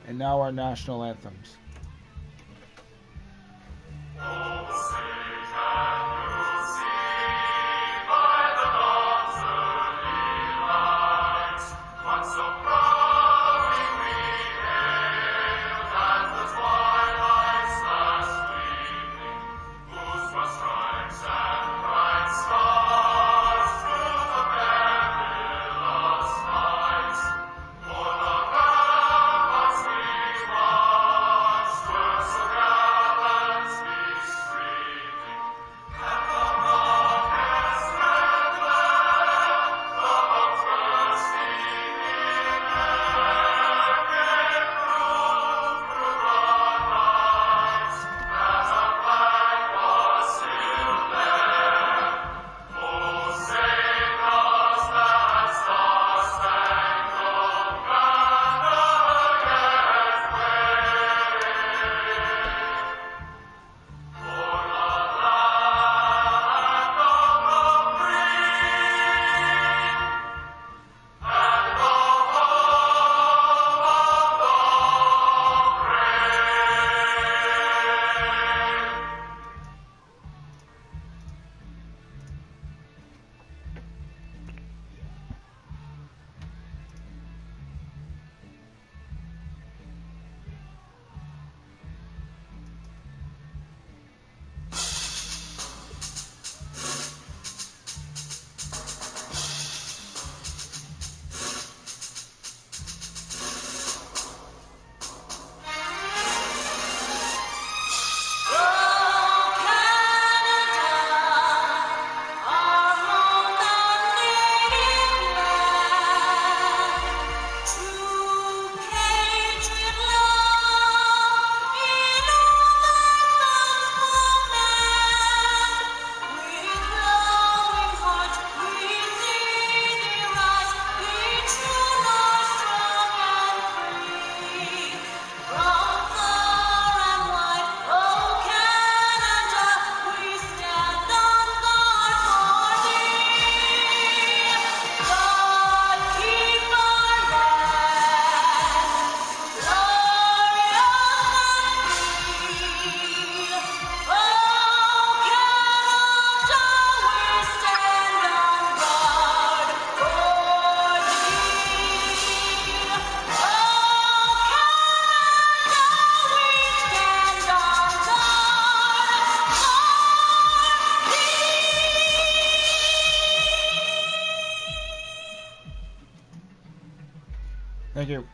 And now our national anthems. Thank you.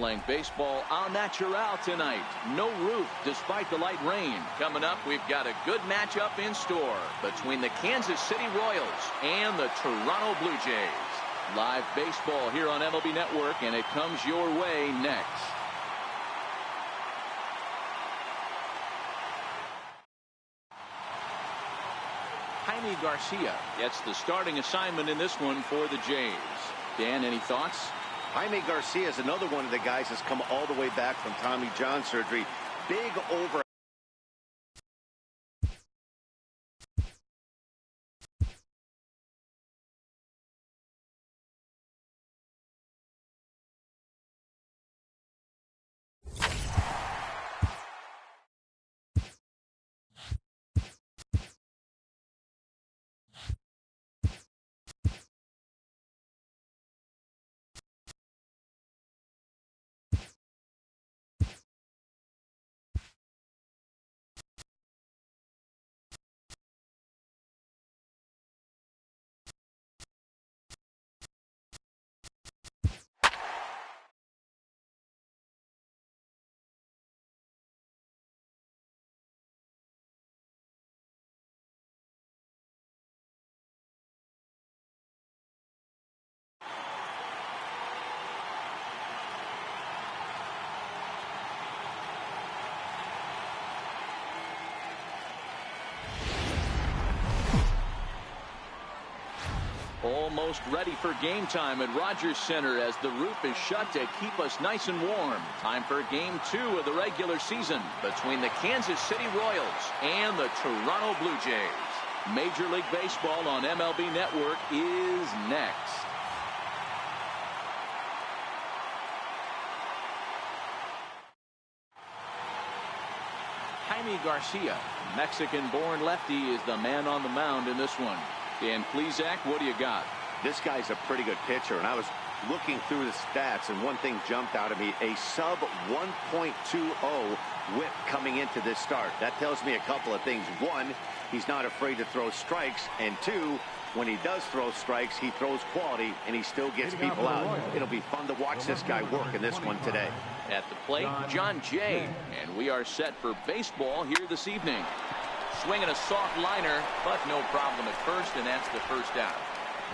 playing baseball au naturel tonight. No roof despite the light rain. Coming up, we've got a good matchup in store between the Kansas City Royals and the Toronto Blue Jays. Live baseball here on MLB Network, and it comes your way next. Jaime Garcia gets the starting assignment in this one for the Jays. Dan, any thoughts? Jaime Garcia is another one of the guys that's come all the way back from Tommy John surgery. Big over. Almost ready for game time at Rogers Center as the roof is shut to keep us nice and warm. Time for game 2 of the regular season between the Kansas City Royals and the Toronto Blue Jays. Major League Baseball on MLB Network is next. Jaime Garcia, Mexican-born lefty, is the man on the mound in this one. Dan Plesac, what do you got? This guy's a pretty good pitcher, and I was looking through the stats, and one thing jumped out at me: a sub 1.20 whip coming into this start. That tells me a couple of things. One, he's not afraid to throw strikes, and two, when he does throw strikes, he throws quality, and he still gets people out. It'll be fun to watch this guy work in this one today. At the plate, John Jay, and we are set for baseball here this evening. Swinging a soft liner, but no problem at first, and that's the first out.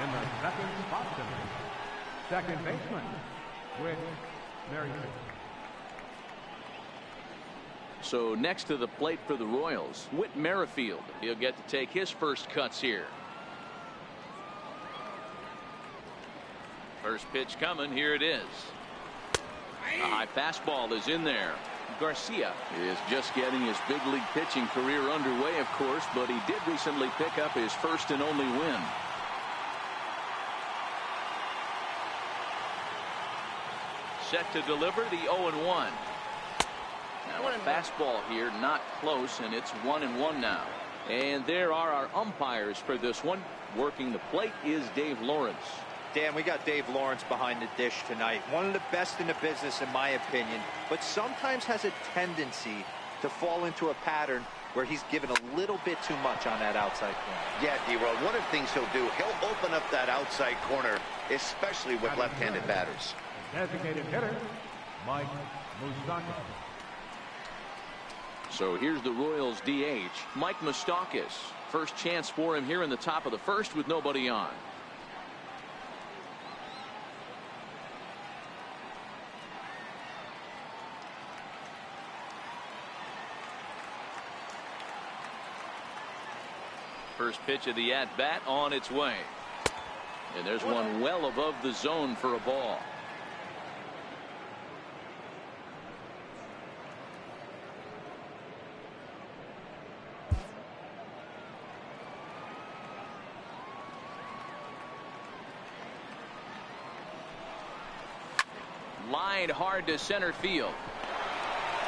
In the second spot tonight, second baseman, Whit Merrifield. So next to the plate for the Royals, Whit Merrifield. He'll get to take his first cuts here. First pitch coming, here it is. A high fastball is in there. Garcia is just getting his big league pitching career underway, of course, but he did recently pick up his first and only win. Set to deliver the 0-1. Now a fastball here, not close, and it's 1-1 now. And there are our umpires for this one. Working the plate is Dave Lawrence. Dan, we got Dave Lawrence behind the dish tonight. One of the best in the business, in my opinion, but sometimes has a tendency to fall into a pattern where he's given a little bit too much on that outside corner. Yeah, D-Roll, one of the things he'll do, he'll open up that outside corner, especially with left-handed batters. Designated hitter, Mike Moustakas. So here's the Royals DH, Mike Moustakas. First chance for him here in the top of the first with nobody on. First pitch of the at-bat on its way. And there's one well above the zone for a ball. Lined hard to center field.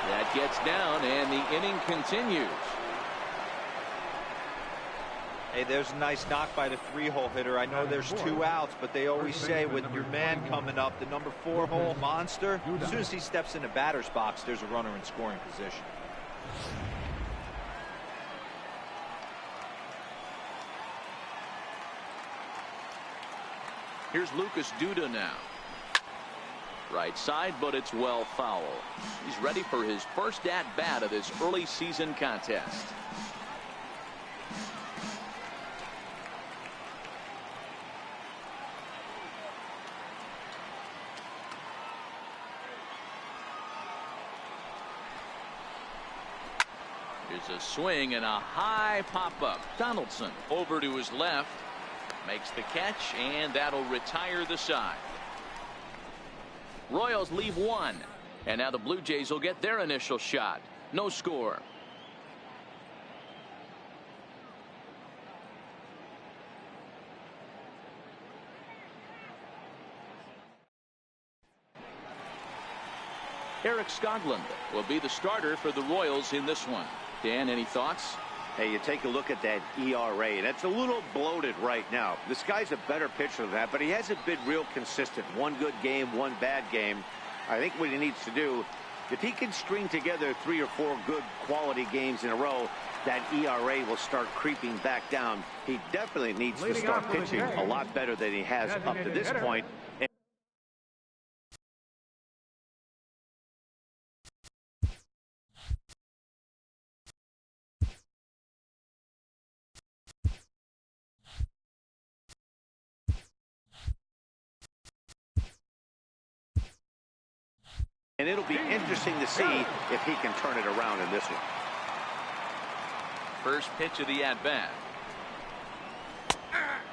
That gets down, and the inning continues. Hey, there's a nice knock by the 3-hole hitter. I know there's 2 outs, but they always say with your man coming up, the number 4-hole monster, as soon as he steps in the batter's box, there's a runner in scoring position. Here's Lucas Duda now. Right side, but it's well foul. He's ready for his first at-bat of this early season contest. Here's a swing and a high pop-up. Donaldson over to his left. Makes the catch, and that'll retire the side. Royals leave one. And now the Blue Jays will get their initial shot. No score. Eric Skoglund will be the starter for the Royals in this one. Dan, any thoughts? Hey, you take a look at that ERA, and it's a little bloated right now. This guy's a better pitcher than that, but he hasn't been real consistent. One good game, one bad game. I think what he needs to do, if he can string together 3 or 4 good quality games in a row, that ERA will start creeping back down. He definitely needs to start pitching a lot better than he has up to this point. And it'll be interesting to see if he can turn it around in this one. First pitch of the at-bat.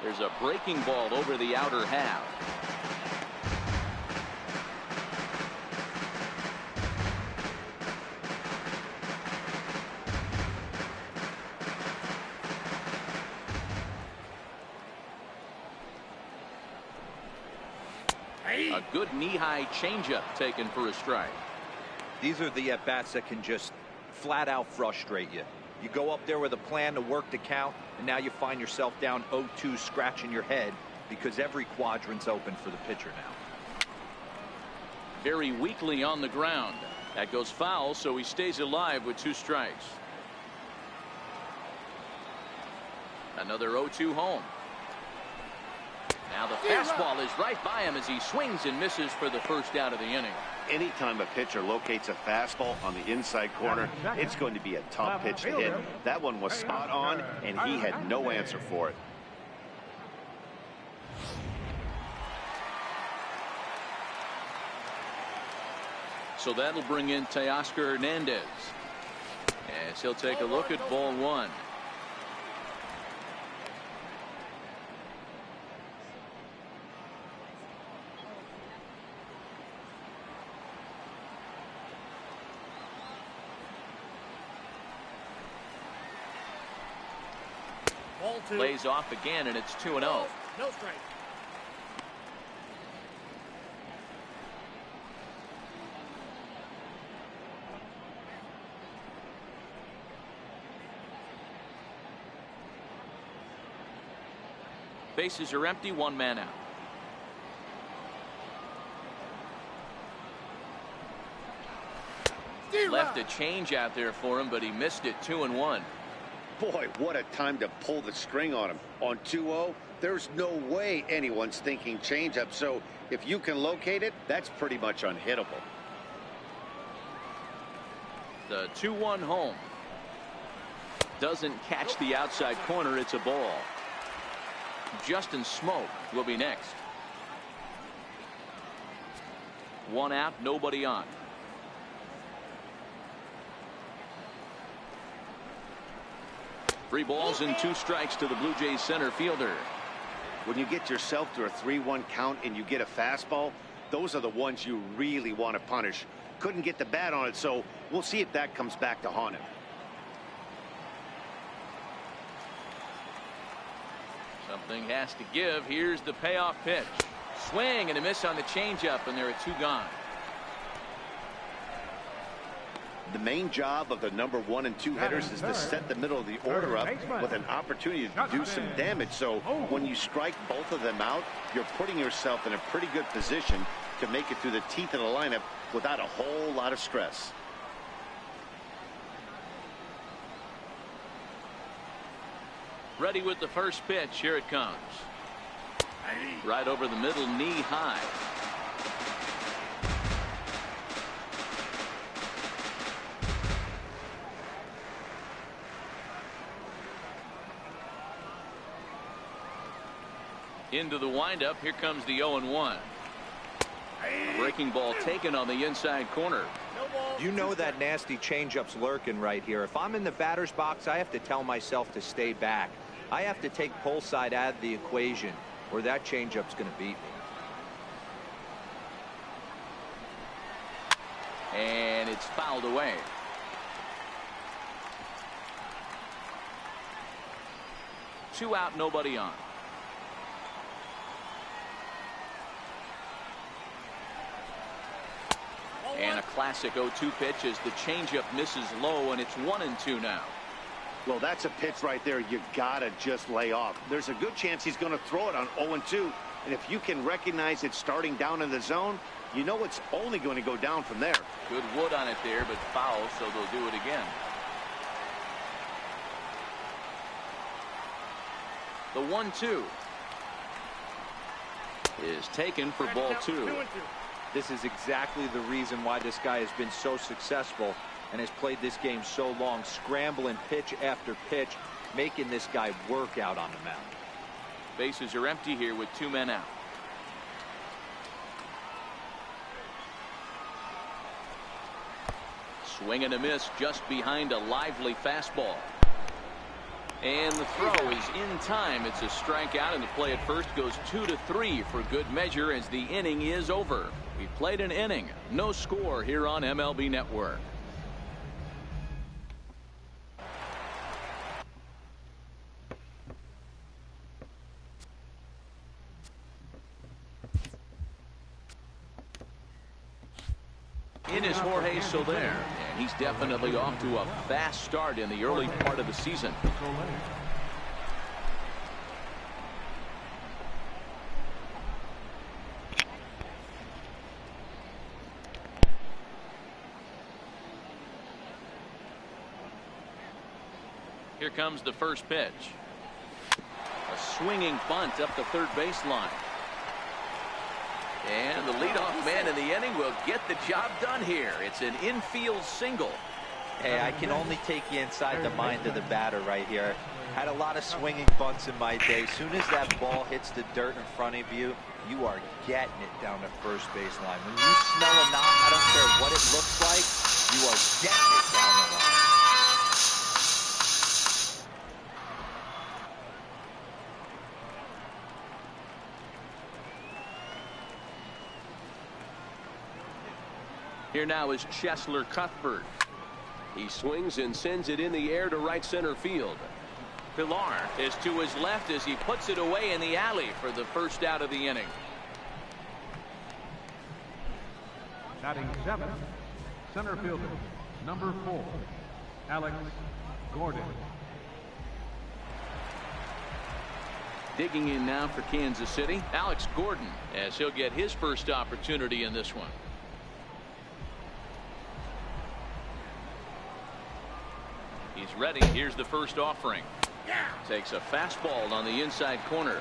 There's a breaking ball over the outer half. A good knee-high changeup taken for a strike. These are the at-bats that can just flat out frustrate you. You go up there with a plan to work the count, and now you find yourself down 0-2 scratching your head because every quadrant's open for the pitcher now. Very weakly on the ground. That goes foul, so he stays alive with 2 strikes. Another 0-2 home. Now the fastball is right by him as he swings and misses for the first out of the inning. Anytime a pitcher locates a fastball on the inside corner, it's going to be a tough pitch to hit. That one was spot on, and he had no answer for it. So that'll bring in Teoscar Hernandez as he'll take a look at ball 1. Lays off again, and it's 2-0. No strike. Bases are empty, 1 man out. Left a change out there for him, but he missed it. 2-1. Boy, what a time to pull the string on him. On 2-0, there's no way anyone's thinking changeup. So if you can locate it, that's pretty much unhittable. The 2-1 home. Doesn't catch the outside corner. It's a ball. Justin Smoke will be next. 1 out, nobody on. Three balls and 2 strikes to the Blue Jays center fielder. When you get yourself to a 3-1 count and you get a fastball, those are the ones you really want to punish. Couldn't get the bat on it, so we'll see if that comes back to haunt him. Something has to give. Here's the payoff pitch. Swing and a miss on the changeup, and there are 2 gone. The main job of the number 1 and 2 hitters is to set the middle of the order up with an opportunity to do some damage. So when you strike both of them out, you're putting yourself in a pretty good position to make it through the teeth of the lineup without a whole lot of stress. Ready with the first pitch. Here it comes. Right over the middle, knee high. Into the windup. Here comes the 0-1. Breaking ball taken on the inside corner. You know that nasty changeup's lurking right here. If I'm in the batter's box, I have to tell myself to stay back. I have to take pull side out of the equation, or that changeup's going to beat me. And it's fouled away. Two out, nobody on. And a classic 0-2 pitch as the changeup misses low, and it's 1-2 now. Well, that's a pitch right there you gotta just lay off. There's a good chance he's going to throw it on 0-2, and if you can recognize it starting down in the zone, you know it's only going to go down from there. Good wood on it there, but foul, so they'll do it again. The 1-2 is taken for ball 2. This is exactly the reason why this guy has been so successful and has played this game so long, scrambling pitch after pitch, making this guy work out on the mound. Bases are empty here with 2 men out. Swing and a miss just behind a lively fastball. And the throw is in time. It's a strikeout, and the play at first goes 2-3 for good measure as the inning is over. We played an inning. No score here on MLB Network. In is Jorge Soler, and he's definitely off to a fast start in the early part of the season. Here comes the first pitch. A swinging bunt up the third baseline. And the leadoff man in the inning will get the job done here. It's an infield single. Hey, I can only take you inside the mind of the batter right here. Had a lot of swinging bunts in my day. Soon as that ball hits the dirt in front of you, you are getting it down the first baseline. When you smell a knock, I don't care what it looks like, you are getting it down the line. Here now is Cheslor Cuthbert. He swings and sends it in the air to right center field. Pilar is to his left as he puts it away in the alley for the first out of the inning. Batting 7th, center fielder, number 4, Alex Gordon. Digging in now for Kansas City, Alex Gordon, as he'll get his first opportunity in this one. He's ready. Here's the first offering. Takes a fastball on the inside corner.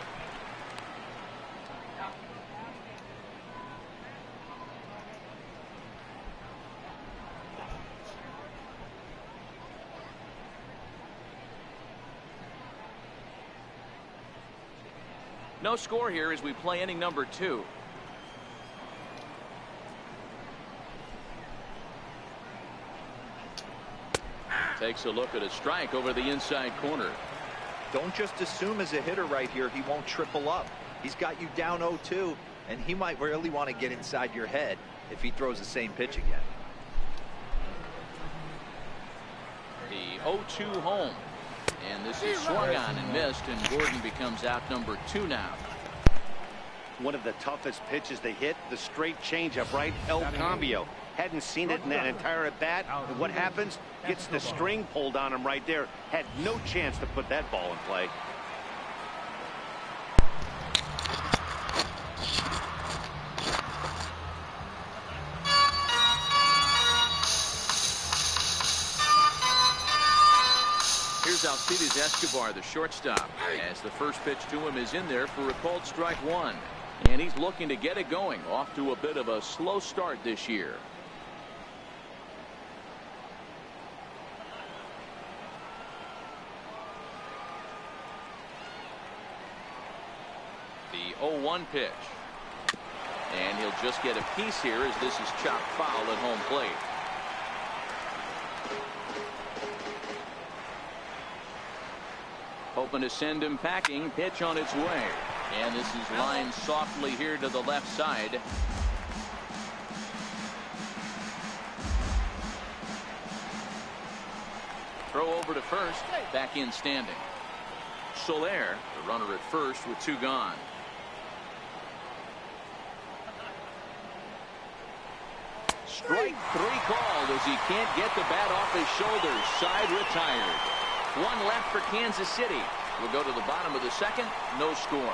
No score here as we play inning number 2. Takes a look at a strike over the inside corner. Don't just assume as a hitter right here he won't triple up. He's got you down 0-2, and he might really want to get inside your head if he throws the same pitch again. The 0-2 home. And this is swung on and missed, and Gordon becomes out number 2 now. One of the toughest pitches they hit, the straight changeup, right? El Cambio. Hadn't seen it in that entire at bat. And what happens? Gets the string pulled on him right there. Had no chance to put that ball in play. Here's Alcides Escobar, the shortstop, as the first pitch to him is in there for a called strike 1. And he's looking to get it going, off to a bit of a slow start this year. The 0-1 pitch. And he'll just get a piece here as this is chopped foul at home plate. Hoping to send him packing. Pitch on its way. And this is lined softly here to the left side. Throw over to first. Back in standing. Soler, the runner at first with 2 gone. Strike 3 called as he can't get the bat off his shoulders. Side retired. 1 left for Kansas City. We'll go to the bottom of the second. No score.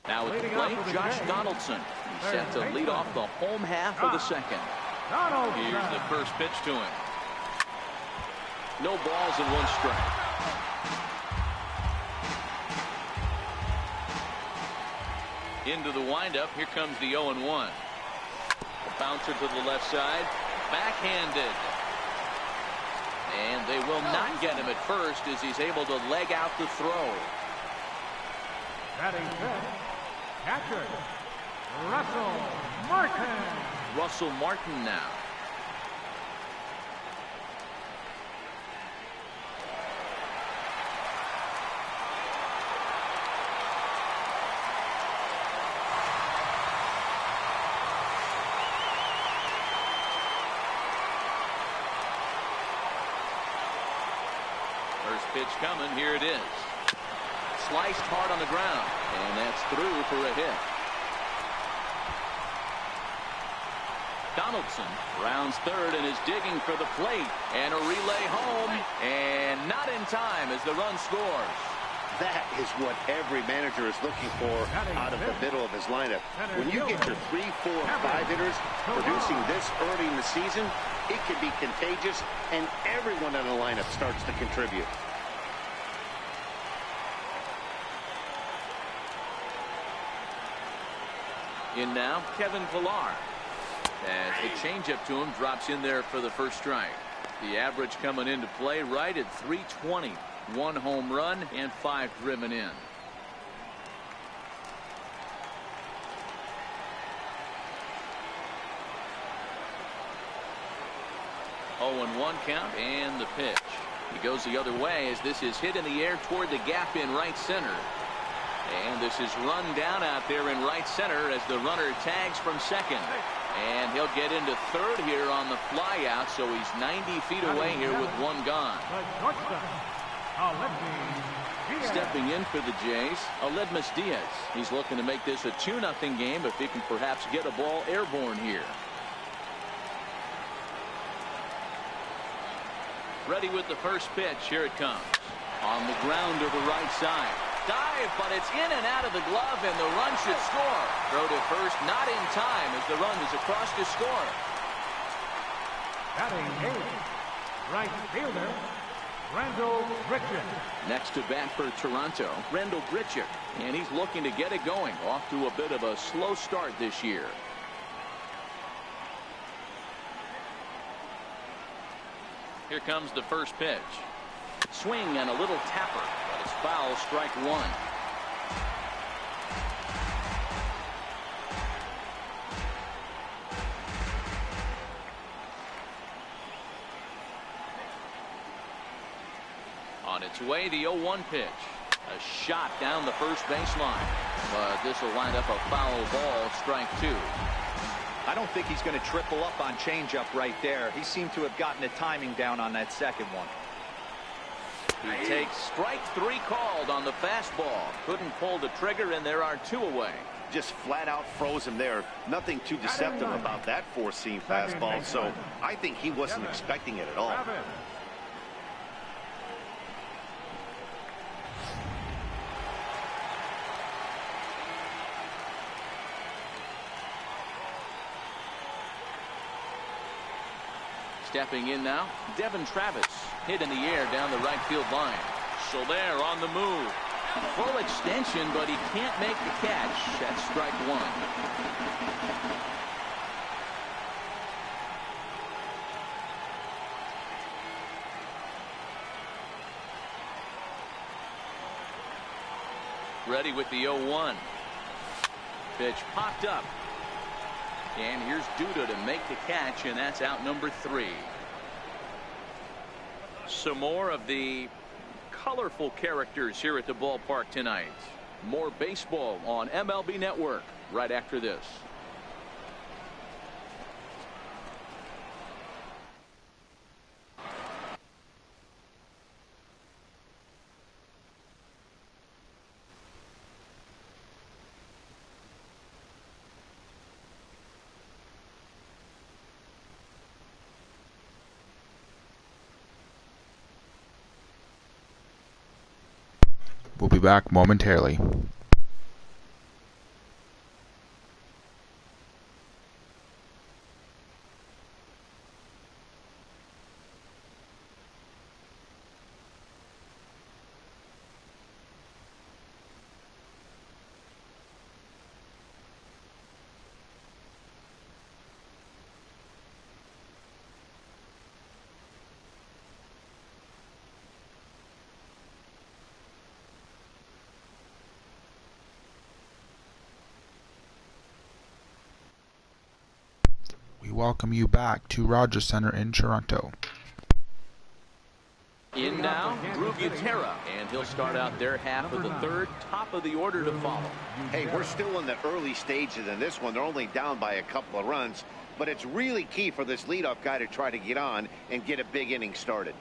Now at the plate, Josh Donaldson. He's set to lead off the home half of the second. Here's the first pitch to him. No balls and 1 strike. Into the windup. Here comes the 0-1. Bouncer to the left side. Backhanded. And they will not get him at first as he's able to leg out the throw. Batting fifth, catcher, Russell Martin. Russell Martin now. First pitch coming. Here it is. Sliced hard on the ground, and that's through for a hit. Donaldson rounds third and is digging for the plate, and a relay home, and not in time as the run scores. That is what every manager is looking for out of the middle of his lineup. When you get your 3, 4, 5 hitters producing this early in the season, it can be contagious, and everyone in the lineup starts to contribute. In now, Kevin Pillar. As the changeup to him drops in there for the first strike. The average coming into play right at 320. 1 home run and 5 driven in. Oh, and 1 count and the pitch. He goes the other way as this is hit in the air toward the gap in right center. And this is run down out there in right center as the runner tags from second. And he'll get into third here on the fly out, so he's 90 feet away here with 1 gone. Stepping in for the Jays, Aledmus Diaz. He's looking to make this a 2-0 game if he can perhaps get a ball airborne here. Ready with the first pitch. Here it comes. On the ground to the right side. Dive, but it's in and out of the glove, and the run should score. Throw to first, not in time as the run is across to score. Batting eighth, right fielder, Randall Grichuk. Next to bat for Toronto, Randall Grichuk, and he's looking to get it going. Off to a bit of a slow start this year. Here comes the first pitch. Swing and a little tapper, but it's foul, strike 1. On its way, the 0-1 pitch. A shot down the first baseline, but this will wind up a foul ball, strike 2. I don't think he's going to triple up on changeup right there. He seemed to have gotten the timing down on that second one. He takes strike 3 called on the fastball. Couldn't pull the trigger, and there are 2 away. Just flat out froze him there. Nothing too deceptive about that four-seam fastball, so I think he wasn't expecting it at all. Stepping in now, Devin Travis. Hit in the air down the right field line. Soler on the move. Full extension, but he can't make the catch. That's strike 1. Ready with the 0-1. Pitch popped up. And here's Duda to make the catch, and that's out number 3. Some more of the colorful characters here at the ballpark tonight. More baseball on MLB Network right after this. We'll be back momentarily. We welcome you back to Rogers Center in Toronto. In now, Drew Gutierrez, and he'll start out their half of the third, top of the order to follow. Hey, we're still in the early stages in this one. They're only down by a couple of runs, but it's really key for this leadoff guy to try to get on and get a big inning started.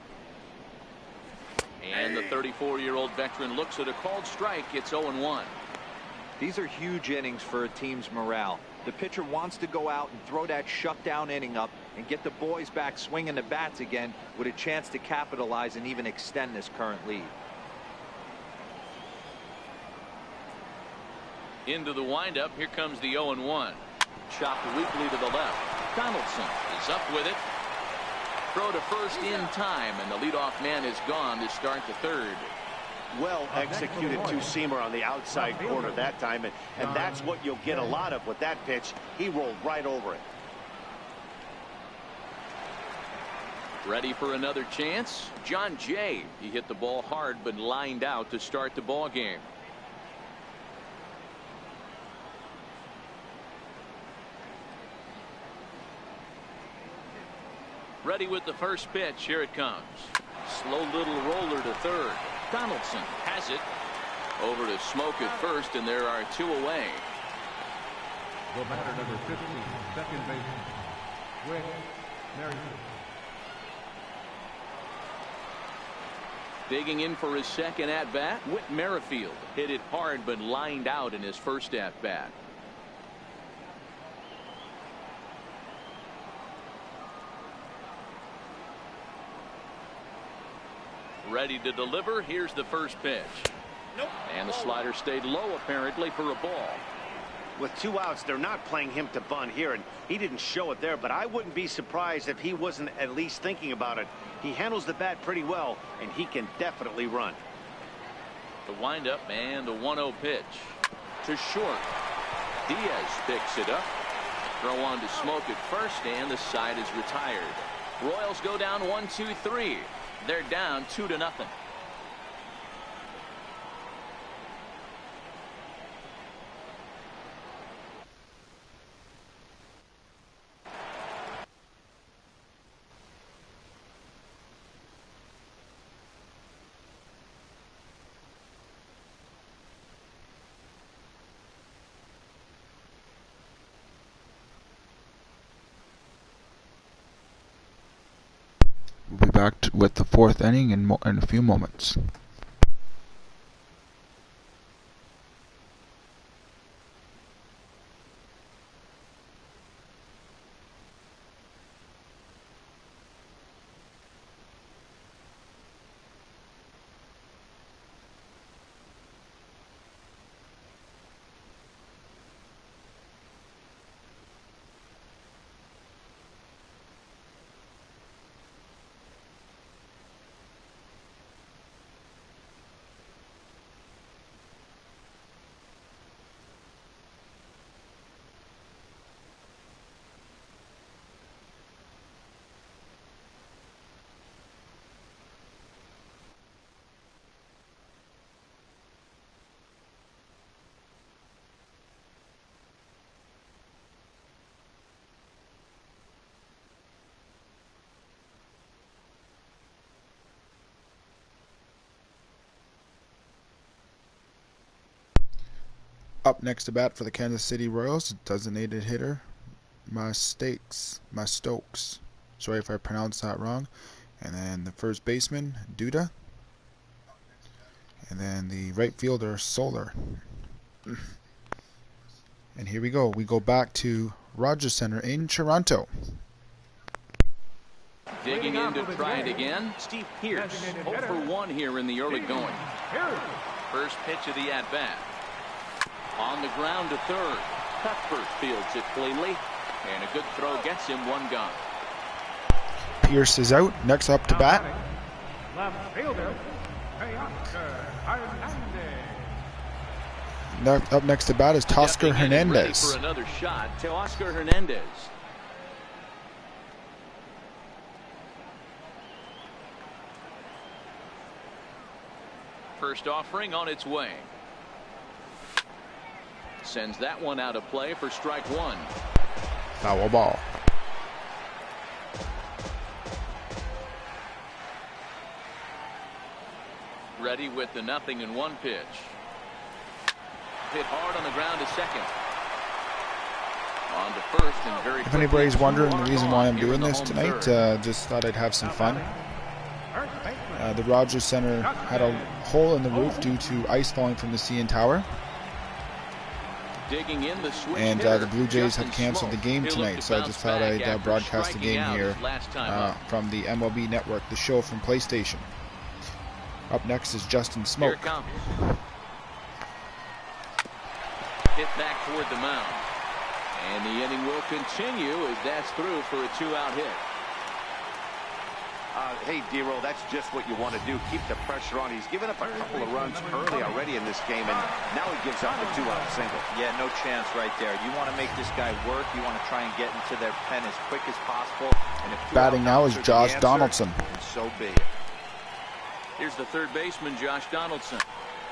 And the 34-year-old veteran looks at a called strike. It's 0-1. These are huge innings for a team's morale. The pitcher wants to go out and throw that shutdown inning up and get the boys back swinging the bats again with a chance to capitalize and even extend this current lead. Into the windup. Here comes the 0-1. Chopped weakly to the left. Donaldson is up with it. Throw to first in time, and the leadoff man is gone to start the third. Well executed two-seamer on the outside corner that time, and that's what you'll get a lot of with that pitch. He rolled right over it. Ready for another chance? John Jay. He hit the ball hard but lined out to start the ball game. Ready with the first pitch. Here it comes. Slow little roller to third. Donaldson has it. Over to Smoke at first, and there are 2 away. The batter, number 15, second baseman, Whit Merrifield. Digging in for his second at-bat, Whit Merrifield. Hit it hard but lined out in his first at-bat. Ready to deliver. Here's the first pitch. And the slider stayed low apparently for a ball. With 2 outs, they're not playing him to bunt here, and he didn't show it there, but I wouldn't be surprised if he wasn't at least thinking about it. He handles the bat pretty well, and he can definitely run. The windup and the 1-0 pitch. To short. Diaz picks it up. Throw on to Smoke at first, and the side is retired. Royals go down 1-2-3. They're down 2-0. We'll be back with the fourth inning in a few moments. Up next to bat for the Kansas City Royals, designated hitter, my Stokes. Sorry if I pronounced that wrong. And then the first baseman, Duda. And then the right fielder, Solar. And here we go. We go back to Rogers Center in Toronto. Digging in to try it again, Steve Pierce. 0 for 1 here in the early going. First pitch of the at-bat. On the ground to third. Cuthbert fields it cleanly. And a good throw gets him one gone. Pierce is out. Next up to bat. Left fielder, Up next to bat is Teoscar Hernandez. Ready for another shot, Teoscar Hernandez. First offering on its way. Sends that one out of play for strike one. Foul ball. Ready with the 0-1 pitch. Hit hard on the ground to second. On to first and very If anybody's wondering the reason why I'm doing this tonight, just thought I'd have some fun. The Rogers Center had a hole in the roof due to ice falling from the CN Tower. And the Blue Jays have canceled the game tonight, so I just thought I'd broadcast the game here from the MLB Network, the show from PlayStation. Up next is Justin Smoke. Hit back toward the mound. And the inning will continue as that's through for a 2-out hit. Hey, D-Roll, that's just what you want to do. Keep the pressure on. He's given up a couple of runs early already in this game, and now he gives up a 2-out single. Yeah, no chance right there. You want to make this guy work. You want to try and get into their pen as quick as possible. And if batting now is Josh Donaldson. So be it. Here's the third baseman, Josh Donaldson,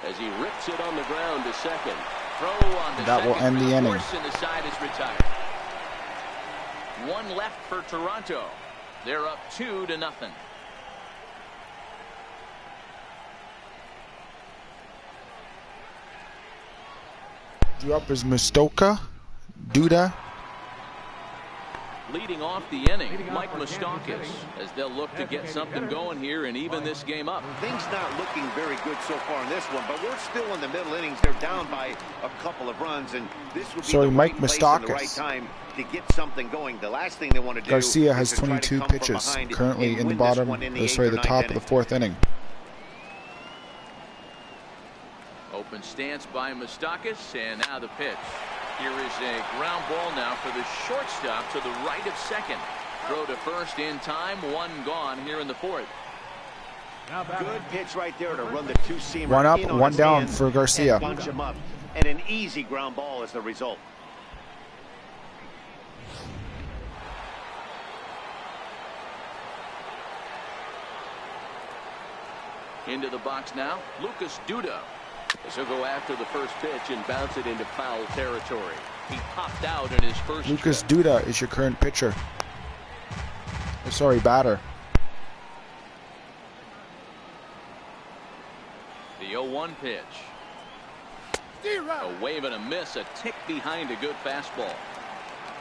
as he rips it on the ground to second. Throw on the that will end the inning. And the side is retired. One left for Toronto. They're up 2-0. Drew up is Mustoka, Duda. Leading off the inning, Mike Moustakas, as they'll look to get something going here and even this game up. Things not looking very good so far in this one, but we're still in the middle innings. They're down by a couple of runs, and this would be the Mike right place and the Moustakas. right time to get something going. The last thing they want to do Garcia has is to try to 22 come from pitches, behind currently and in the win this bottom, one in the 8th or top 9th of the fourth inning. Open stance by Moustakas, and now the pitch. Here is a ground ball now for the shortstop to the right of second. Throw to first in time, one gone here in the fourth. Good pitch right there to run the two-seamer. One up, in on one his down hands for Garcia. and bunch him up. And an easy ground ball is the result. Into the box now, Lucas Duda. As he'll go after the first pitch and bounce it into foul territory. He popped out in his first Lucas trip. Duda is your current pitcher. Sorry, batter. The 0-1 pitch. A wave and a miss, a tick behind a good fastball.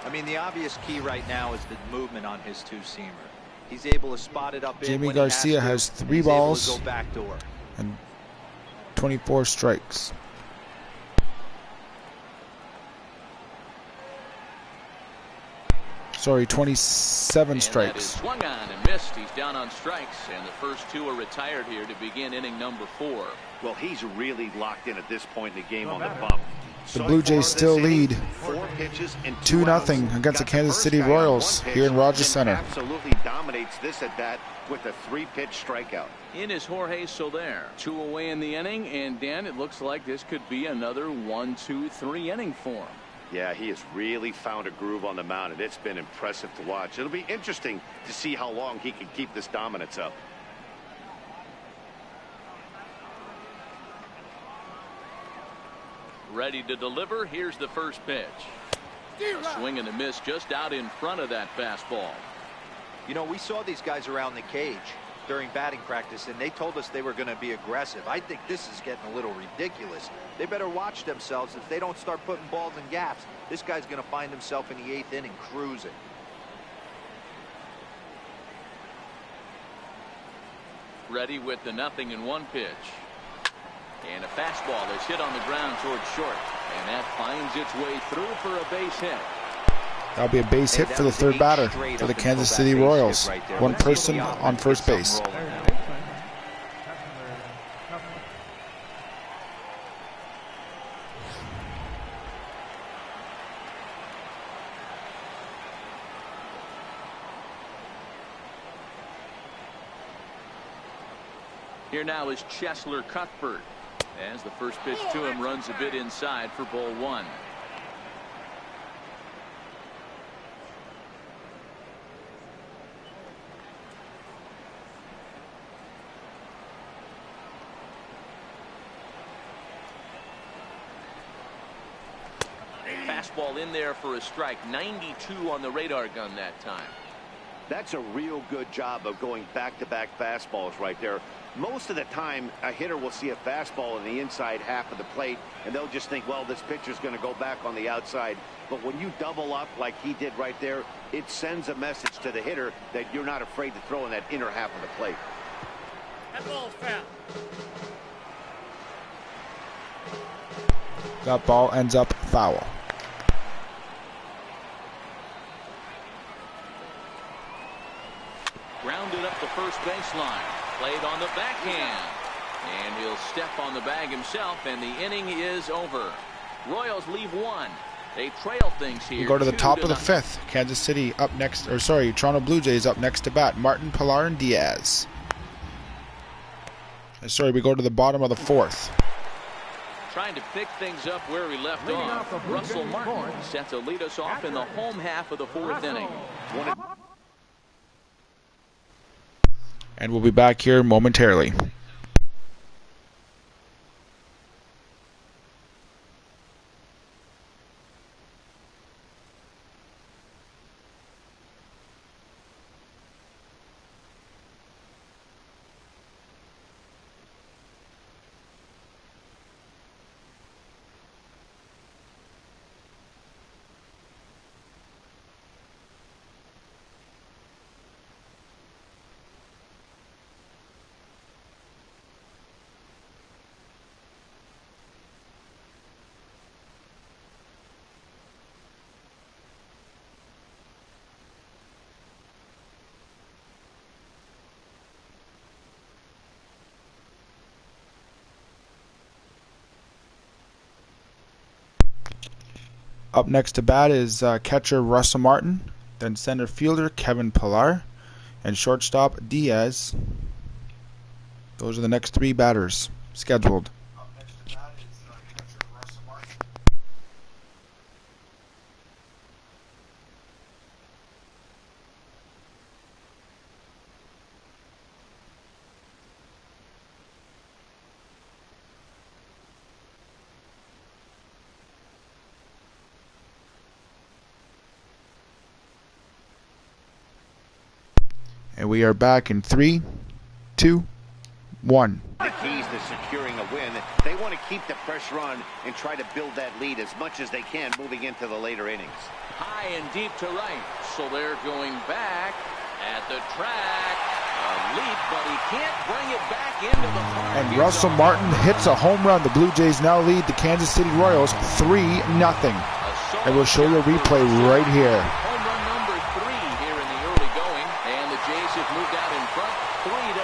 I mean, the obvious key right now is the movement on his two-seamer. He's able to spot it up in Jamie when Garcia he has 3 He's able balls to go backdoor. and 24 strikes. Sorry, 27 strikes. That is swung on and missed. He's down on strikes, and the first 2 are retired here to begin inning number 4. Well, he's really locked in at this point in the game on the bump. The Blue Jays still lead 2-0 against the Got Kansas first City guy on Royals one pitch, here in Rogers and Center. absolutely dominates this at bat with a 3-pitch strikeout. In is Jorge Soler. 2 away in the inning, and Dan, it looks like this could be another 1-2-3 inning for him. Yeah, he has really found a groove on the mound, and it's been impressive to watch. It'll be interesting to see how long he can keep this dominance up. Ready to deliver. Here's the first pitch. A swing and a miss just out in front of that fastball. You know, we saw these guys around the cage during batting practice, and they told us they were going to be aggressive. I think this is getting a little ridiculous. They better watch themselves. If they don't start putting balls in gaps, this guy's going to find himself in the 8th inning cruising. Ready with the 0-1 pitch. And a fastball is hit on the ground towards short. And that finds its way through for a base hit. That'll be a base hit for the 3rd batter for the Kansas City Royals. 1 person on first base. Here now is Cheslor Cuthbert. As the first pitch to him runs a bit inside for ball 1. Fastball in there for a strike. 92 on the radar gun that time. That's a real good job of going back-to-back fastballs right there. Most of the time, a hitter will see a fastball in the inside half of the plate, and they'll just think, well, this pitcher's going to go back on the outside. But when you double up like he did right there, it sends a message to the hitter that you're not afraid to throw in that inner half of the plate. That ball's foul. That ball ends up foul. Grounded up the first baseline. Played on the backhand. And he'll step on the bag himself, and the inning is over. Royals leave 1. They trail things here. We go to the top of the 5th. Kansas City up next, or sorry, Toronto Blue Jays up next to bat. Martin, Pilar, and Diaz. Sorry, we go to the bottom of the 4th. Trying to pick things up where we left off. Russell Martin set to lead us off in the home half of the 4th inning. And we'll be back here momentarily. Up next to bat is catcher Russell Martin, then center fielder Kevin Pilar, and shortstop Diaz. Those are the next 3 batters scheduled. Up next to bat is catcher Russell Martin. And we are back in 3, 2, 1. The keys to securing a win. They want to keep the pressure on and try to build that lead as much as they can moving into the later innings. High and deep to right. So they're going back. At the track, a leap, but he can't bring it back into the park. And Russell Martin hits a home run. The Blue Jays now lead the Kansas City Royals 3-0. And we'll show you a replay right here. Home run number 3 here in the early going, and the Jays have moved out in front 3-0.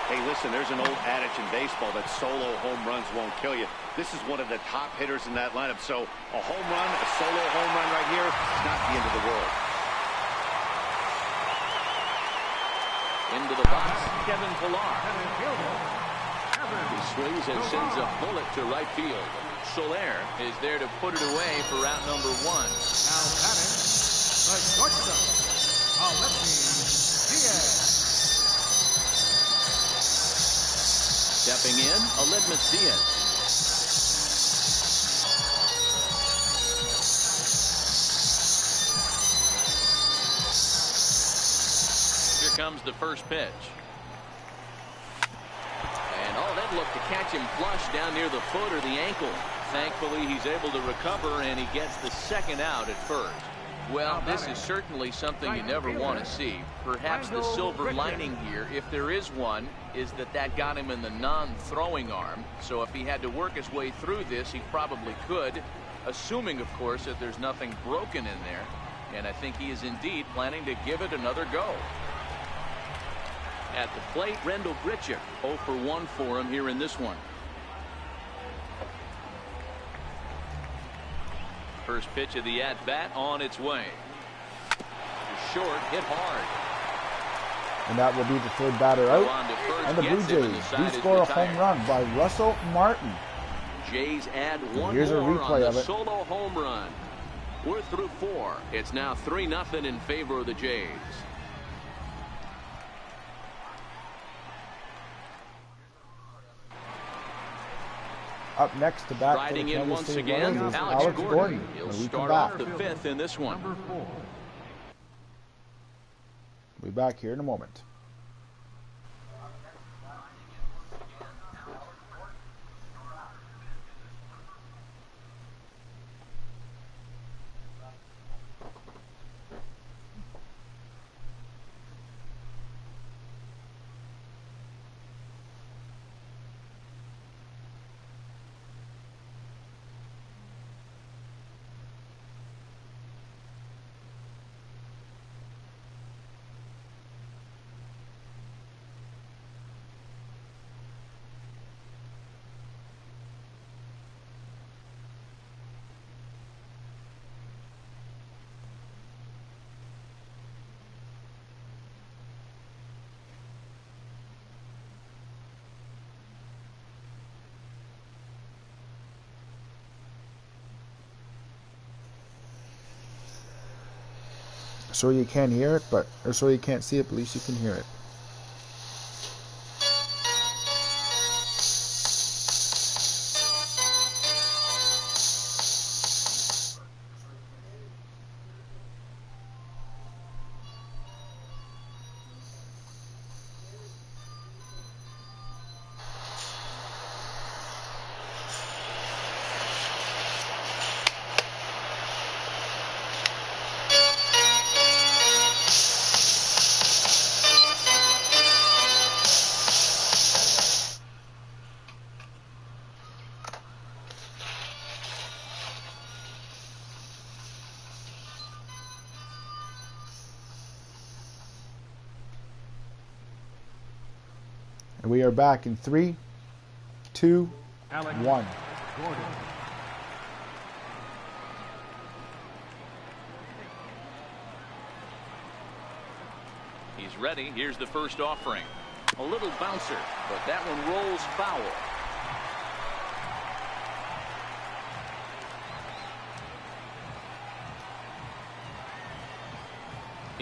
Hey, listen, there's an old adage in baseball that solo home runs won't kill you. This is one of the top hitters in that lineup. So a home run, a solo home run right here, not the end of the world. Into the box, Kevin Pillar. He swings and sends a bullet to right field. Soler is there to put it away for out number 1. Now batting, the shortstop, Diaz. Stepping in, Aledmus Diaz. Here comes the first pitch. And that looked to catch him flush down near the foot or the ankle. Thankfully, he's able to recover, and he gets the second out at first. Well, this is certainly something you never want to see. Perhaps the silver lining here, if there is one, is that got him in the non-throwing arm. So if he had to work his way through this, he probably could, assuming, of course, that there's nothing broken in there. And I think he is indeed planning to give it another go. At the plate, Rendell Grichuk, 0 for 1 for him here in this one. First pitch of the at-bat on its way. Short, hit hard. And that will be the third batter out. And the Blue Jays do score a home run by Russell Martin. Jays add one Here's a more replay on the of it. solo home run. We're through 4. It's now 3-0 in favor of the Jays. Up next to bat for the Riding in Kansas once City again, Royals is Alex Gordon. He'll When we come start back, off the 5th in this one. Number 4. we'll be back here in a moment. So you can't hear it, or so you can't see it, but at least you can hear it. And we are back in 3, 2, 1. Gordon. He's ready. Here's the first offering. A little bouncer, but that one rolls foul.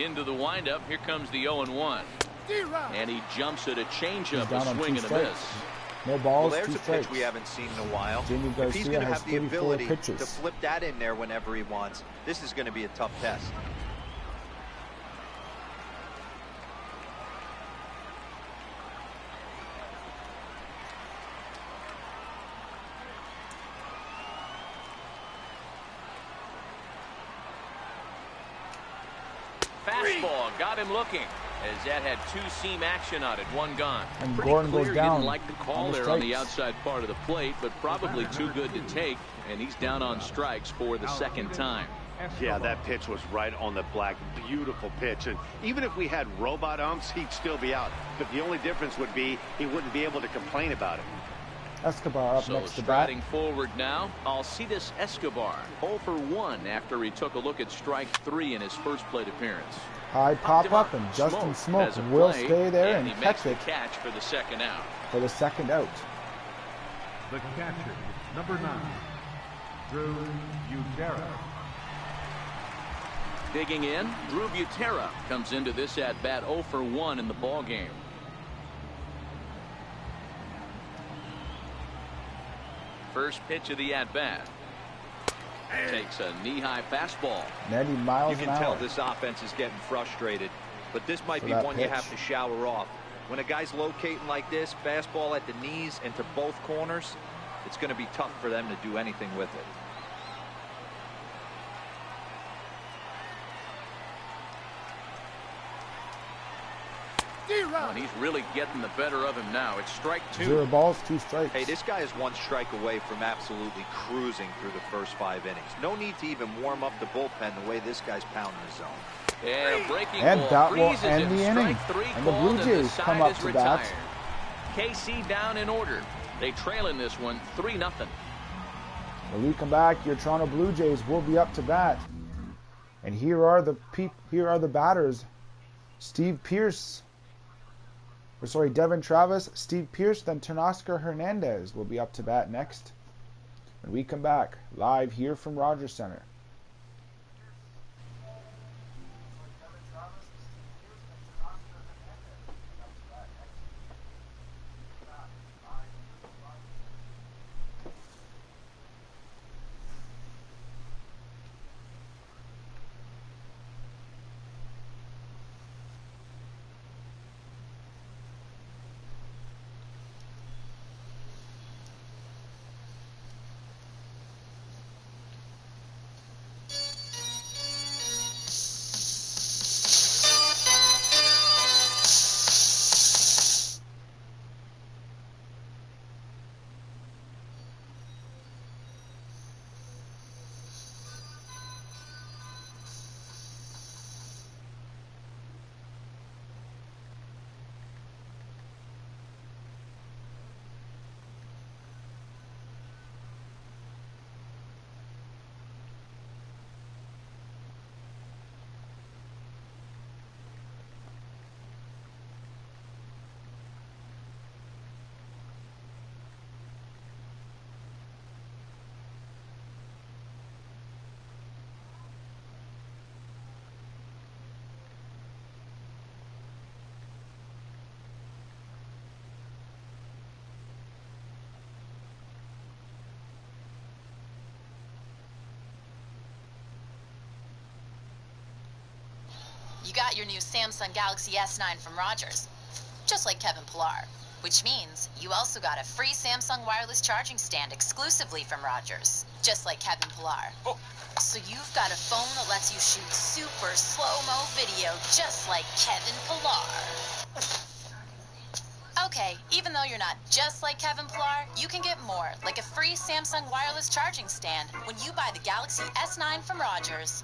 Into the windup. Here comes the 0-1. And he jumps at a changeup, a swing and a miss. No balls, well, there's 2 a strikes. pitch we haven't seen in a while. Jamie If he's Garcia going to has have the 34 ability pitches. to flip that in there whenever he wants, this is going to be a tough test. fastball got him looking, as that had two-seam action on it, one gone. And Pretty Gordon clear goes he down didn't like the call on the there on the strikes. outside part of the plate, but probably too good to take, and he's down on strikes for the second time. Yeah, that pitch was right on the black. Beautiful pitch. And even if we had robot umps, he'd still be out. But the only difference would be he wouldn't be able to complain about it. Escobar up So next to bat. striding forward now, Alcides Escobar, 0 for 1 after he took a look at strike 3 in his first plate appearance. High pop up, and Justin Smoke will stay there and he makes catch the it catch for the second out. for the second out. The catcher, number 9, Drew Butera. Digging in, Drew Butera comes into this at-bat 0 for 1 in the ballgame. First pitch of the at-bat. Takes a knee-high fastball. 90 miles You can an tell hour. this offense is getting frustrated, but this might For be that one you pitch. have to shower off. When a guy's locating like this, fastball at the knees and to both corners, it's going to be tough for them to do anything with it. And he's really getting the better of him now. It's strike 2. 0 balls, 2 strikes. Hey, this guy is 1 strike away from absolutely cruising through the first 5 innings. No need to even warm up the bullpen the way this guy's pounding his zone. And a breaking And ball that will freezes end him. the inning. Strike 3 And the called, Blue Jays the come side up is to bat. retired. KC down in order. They trail in this one 3-0. When we come back, your Toronto Blue Jays will be up to bat. And here are the batters. Devin Travis, Steve Pierce, then Tenoscar Hernandez will be up to bat next. When we come back, live here from Rogers Center. You got your new Samsung Galaxy S9 from Rogers, just like Kevin Pillar, which means you also got a free Samsung wireless charging stand exclusively from Rogers, just like Kevin Pillar. Oh. So you've got a phone that lets you shoot super slow-mo video just like Kevin Pillar. Okay, even though you're not just like Kevin Pillar, you can get more, like a free Samsung wireless charging stand when you buy the Galaxy S9 from Rogers.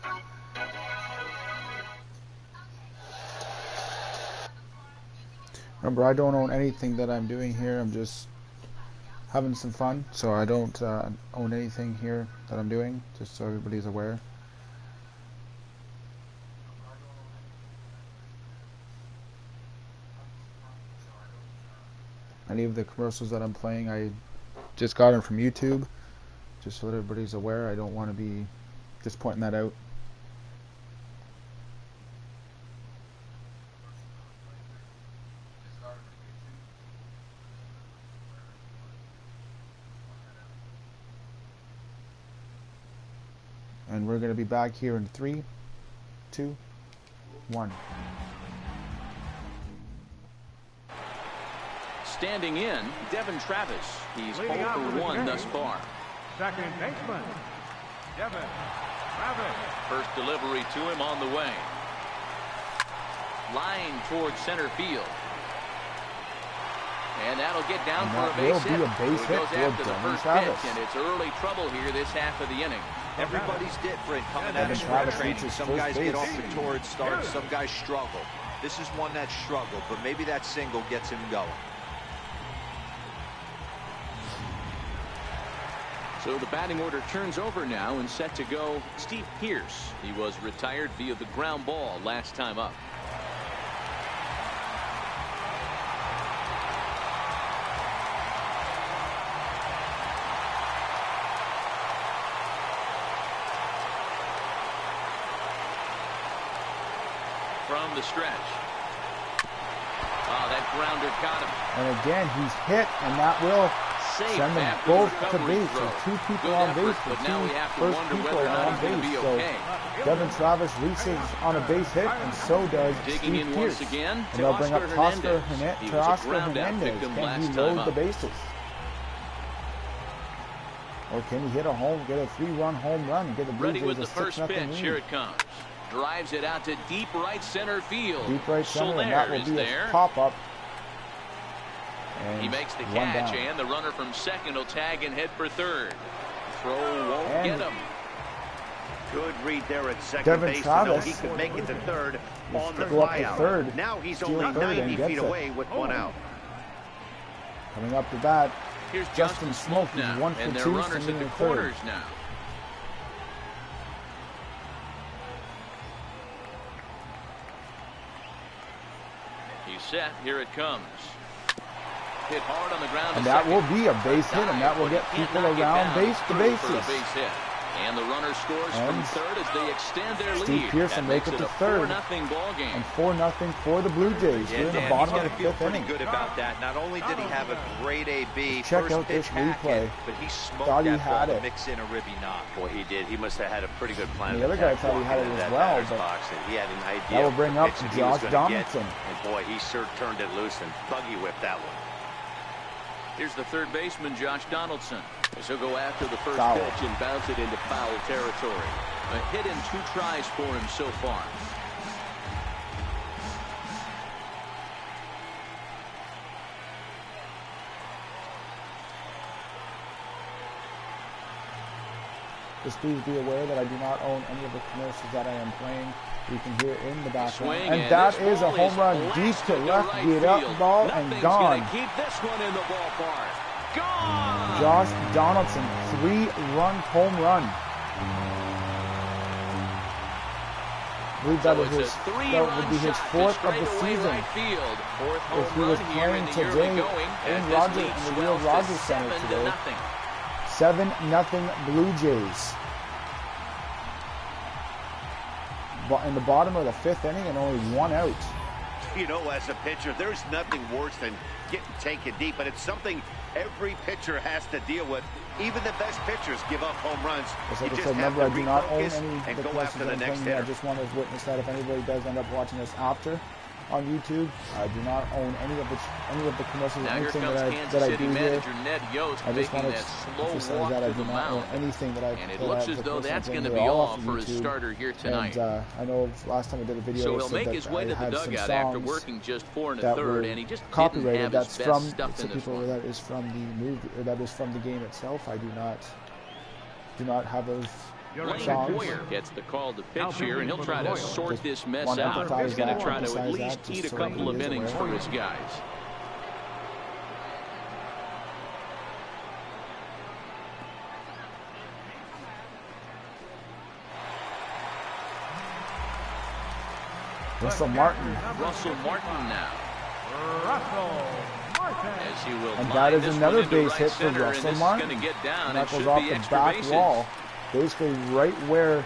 Remember, I don't own anything that I'm doing here. I'm just having some fun, so I don't own anything here that I'm doing, just so everybody's aware. Any of the commercials that I'm playing, I just got them from YouTube, just so that everybody's aware. I don't want to be just pointing that out. And we're going to be back here in 3, 2, 1. Standing in, Devin Travis. He's 0 Leading off for for the 1 game. thus far. Second baseman, Devin Travis. First delivery to him on the way. Line towards center field. And that'll get down And for a that base will hit. be a base So it hit goes for after the Devin first Travis. pitch, and it's early trouble here this half of the inning. Everybody's different coming out Devin of spring Travis training. reaches Some first guys get base. off to torrid starts, some guys struggle. This is one that struggled, but maybe that single gets him going. So the batting order turns over now, and set to go Steve Pearce. He was retired via the ground ball last time up. From the stretch. Oh, that grounder got him. And again, he's hit, and that will Safe send them after the both to recovery base. throw. So 2 people Good on effort, base. The but now we have to first wonder people whether or not on he's going to base. be So okay. Devin Travis reaches on a base hit, and so does Digging Steve in Pearce. once again And to they'll bring up Oscar Hernandez. He was a Oscar ground out Hernandez. victim Can last he time load up. the bases? Or can he hit a home, get a 3-run home run, and get the Blue Ready Jays with a the first 6-0 pitch. lead? Here it comes. Drives it out to deep right center field. Deep right center, and that will Soler is be there. a pop-up. He makes the one catch, down. and the runner from second will tag and head for third. Throw won't And get him. Good read there at second Devin base to know Travis he could make it to third on the go up to flyout. third, Now he's steal only third, and 90 gets feet it. away with one out. Coming up to bat, Here's Justin Smoke. He's now, 1 for and their 2, runners sending at the in third. corners now. He's set. Here it comes. Hit hard on the ground. And to that second. will be a base hit, and that will But he get can't people knock it around down base to through for the bases. base hit. And the runner scores And from third as they extend their Steve lead. Pearson That make makes it to a third. 4-0 ball game. And 4-0 for the Blue Jays. We're in the Dan, bottom he's of gonna the feel 5th pretty inning. good about that. Not only did he have a great AB, Check first out pitch this hack replay. it, but he smoked Thought he that ball had to it. mix in a ribby knock. Boy, he did. He must have had a pretty good plan. And the of other guy attack thought he had walking it into as that well, batter's but box, and he had an idea that will of bring the up pitch that he was Josh gonna get. Donaldson. And boy, he sure turned it loose and buggy whipped that one. Here's the third baseman, Josh Donaldson. As he'll go after the first Foul. pitch and bounce it into foul territory. A hit in 2 tries for him so far. Just please be aware that I do not own any of the commercials that I am playing. You can hear in the background. Swing, And that this is a ball home run deep blasted to left. right Get field. up ball Nothing's and gone. gonna keep this one in the ballpark. Gone. Josh Donaldson, 3-run home run. I believe that So is it's his, a that 3-run would be his shot to 4th of the straightaway season. right field. 4th home If he was run here playing in the today early going, in as this Rogers, lead in the swells real Rogers to Center 7-0. today. 7-0 Blue Jays. In the bottom of the 5th inning and only 1 out. You know, as a pitcher, there's nothing worse than getting taken deep, but it's something every pitcher has to deal with. Even the best pitchers give up home runs. As You I just said, have remember, to I do not own refocus any of and the go commercials after the I'm next playing. I hitter. just want to witness that if anybody does end up watching this after on YouTube, I do not own any of the commercials. Now here Anything comes that Kansas I City do here. manager Ned Yost I just making want that to slow emphasize walk that I to do the not own mound. anything that I. And it that looks I- as the though commercials that's I'm going to playing, be they're all off for his YouTube. starter here tonight. And I know last time I did a video, So I he'll said make that his way I to the had some dugout after songs working just 4 that1/3, were and he just didn't copyrighted. have That's his from best stuff to in this people one. that is from the movie, or that is from the game itself. I do not have those Blaine songs. Boyer gets the call to pitch here, and he'll try to sort Just this mess want to out. emphasize He's going to that, try to at emphasize least that, eat a just so couple he of is innings aware. for his guys. Russell Martin. Russell Martin now. Russell Martin. As he will And line that is this another one into base right hit for center, Russell and this Martin. is going to get down And and that goes should off be the extra back bases. wall. Basically right where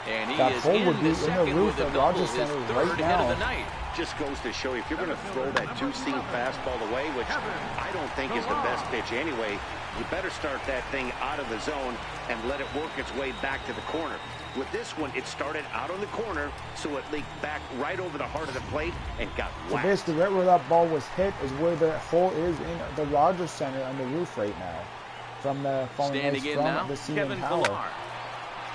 And he that is hole would in be the in the second roof with a at double, Rogers his Center third right hit now. of the night. Just goes to show you, if you're going to throw that 2-seam fastball away, which I don't think is the best pitch anyway, you better start that thing out of the zone and let it work its way back to the corner. With this one, it started out on the corner, so it leaked back right over the heart of the plate and got So whacked. basically right where that ball was hit is where the hole is in the Rogers Center on the roof right now. From the falling Standing ice in from now, the ceiling Kevin tower. Pillar.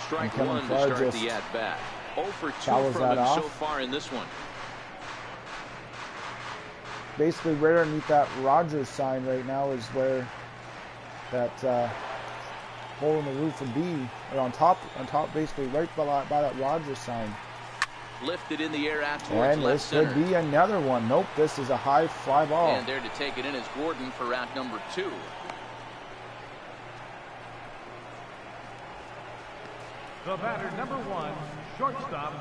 Strike Kevin one to Pillar start just the at-bat. 0 for 2 Fouls from that him so off. far in this one. Basically, right underneath that Rogers sign right now is where that hole in the roof would be. Or on top, basically right by that Rogers sign. Lifted in the air out towards And left this center. could be another one. Nope, this is a high fly ball. And there to take it in is Gordon for route number 2. The batter, number 1, shortstop,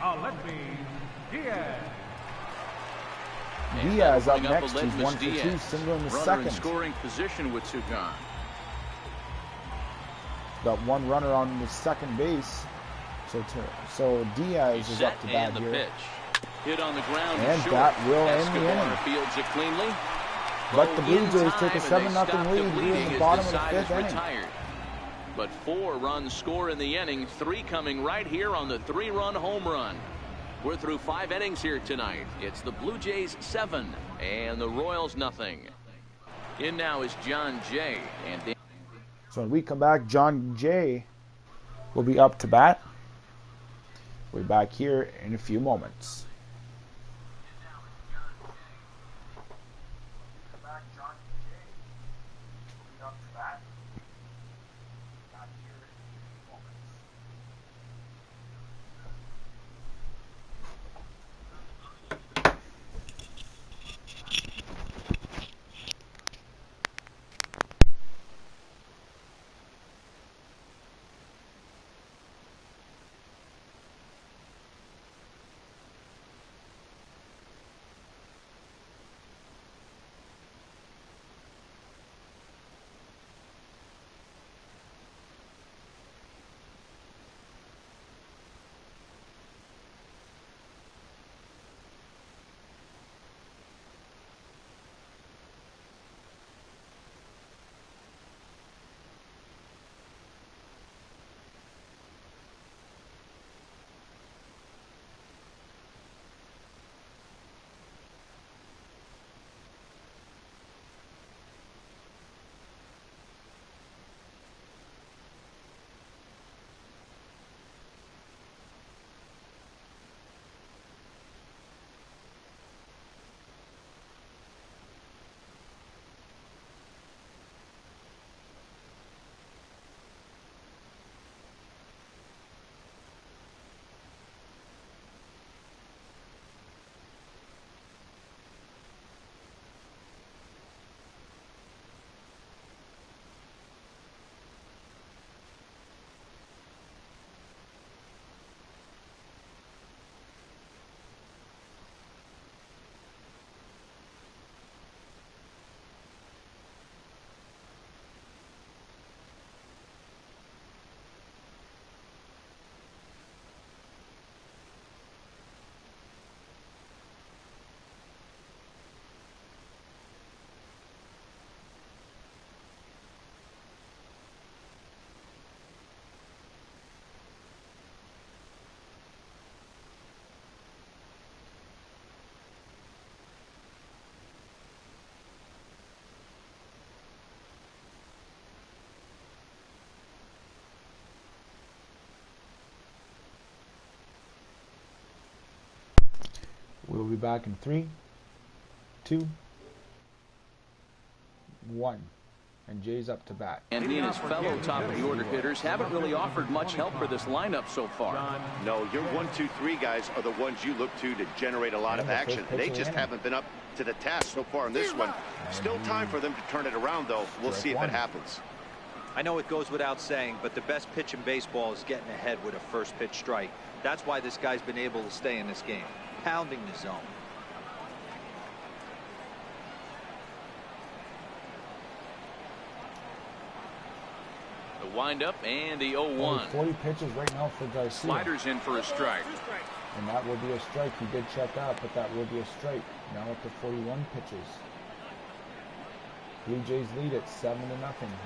Alexis Diaz. Diaz up Bring up next. a He's Ledmus 1 for 2, Diaz. single in the Runner second. in scoring position with 2 gone. Got 1 runner on the second base. So Diaz is up to bat and the here. pitch. Hit on the ground And short. that will end the Escobar inning. fields it cleanly. But the Blue In Jays take a time, and 7-0 they stop lead the here bleeding in the as bottom of the side 5th is inning. retired. But 4 runs score in the inning, 3 coming right here on the 3-run home run. We're through 5 innings here tonight. It's the Blue Jays 7 and the Royals nothing. In now is John Jay. And So when we come back, John Jay will be up to bat. We'll be back here in a few moments. We'll be back in 3, 2, 1. And Jay's up to bat. he and his fellow top-of-the-order hitters haven't really offered much help for this lineup so far. No, your 1, 2, 3 guys are the ones you look to generate a lot of action. They just haven't been up to the task so far in this one. Still time for them to turn it around, though. We'll see if it happens. I know it goes without saying, but the best pitch in baseball is getting ahead with a first pitch strike. That's why this guy's been able to stay in this game, pounding the zone. The windup and the 0-1. 40 pitches right now for Garcia. Sliders in for a strike. And that will be a strike. He did check out, but that will be a strike. Now up to 41 pitches. Blue Jays lead it 7-0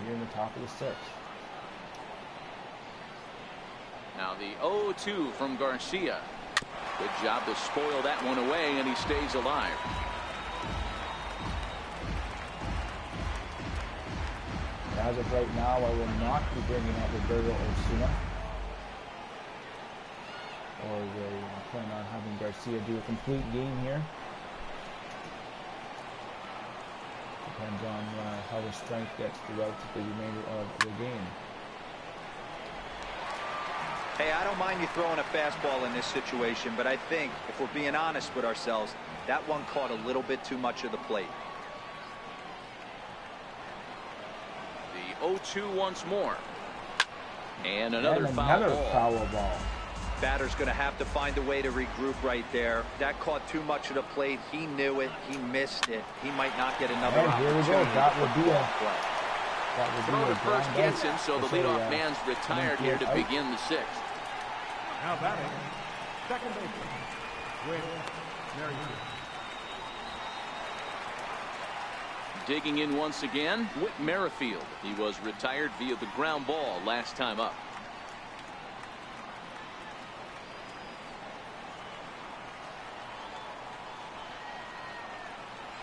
here in the top of the 6th. Now the 0-2 from Garcia. Good job to spoil that one away, and he stays alive. As of right now, I will not be bringing out Roberto Osuna. or they plan on having Garcia do a complete game here. Depends on how the strength gets throughout the remainder of the game. Hey, I don't mind you throwing a fastball in this situation, but I think if we're being honest with ourselves, that one caught a little bit too much of the plate. The 0-2 once more. And another foul ball. Batter's going to have to find a way to regroup right there. That caught too much of the plate. He knew it. He missed it. He might not get another opportunity. Here we go. That would be a throw to first gets him, so the leadoff man's retired here to begin the sixth. Now batting, second baseman, Whit Merrifield. Digging in once again, Whit Merrifield. He was retired via the ground ball last time up.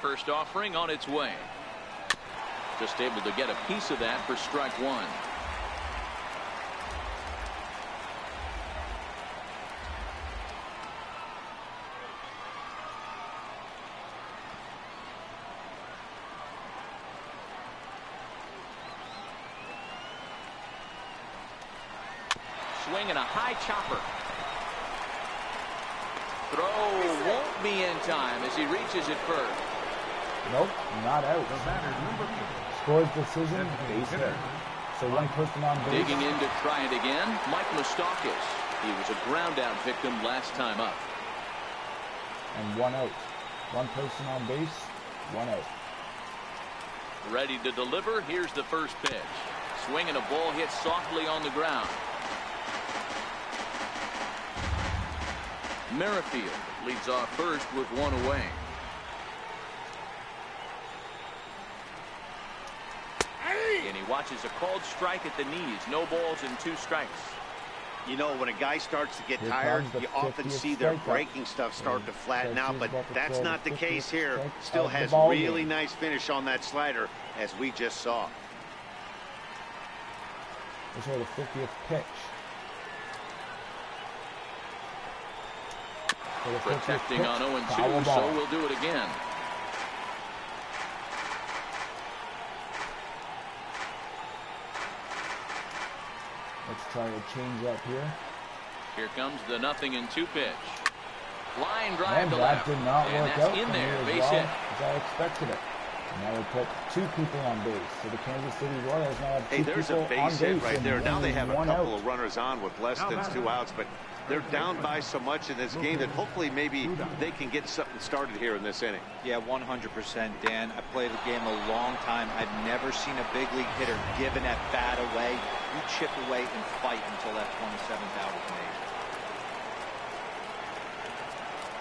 First offering on its way. Just able to get a piece of that for strike one. Swinging a high chopper. Throw won't be in time as he reaches it first. Nope, not out. Scores decision, base hit. So one person on base. Digging in to try it again, Mike Moustakas. He was a ground out victim last time up. And one out. One person on base, one out. Ready to deliver, here's the first pitch. Swinging a ball hit softly on the ground. Merrifield leads off first with one away. And he watches a called strike at the knees. No balls and two strikes. You know, when a guy starts to get tired, you often see their breaking stuff start to flatten out, but that's not the case here. Still has really nice finish on that slider, as we just saw. This is the 50th pitch. Protecting on 0-2, so we'll do it again. Let's try a change up here. Here comes the 0-2 pitch. Line drive to left. That did not work out. In there, base hit. As I expected it. Now we put two people on base. So the Kansas City Royals now have two there's people a base on hit base right there. Now they have a couple out. of runners on with less than 2 outs, but they're down by so much in this game that hopefully maybe they can get something started here in this inning. Yeah, 100%, Dan. I played the game a long time. I've never seen a big league hitter giving that bat away. You chip away and fight until that 27th out is made.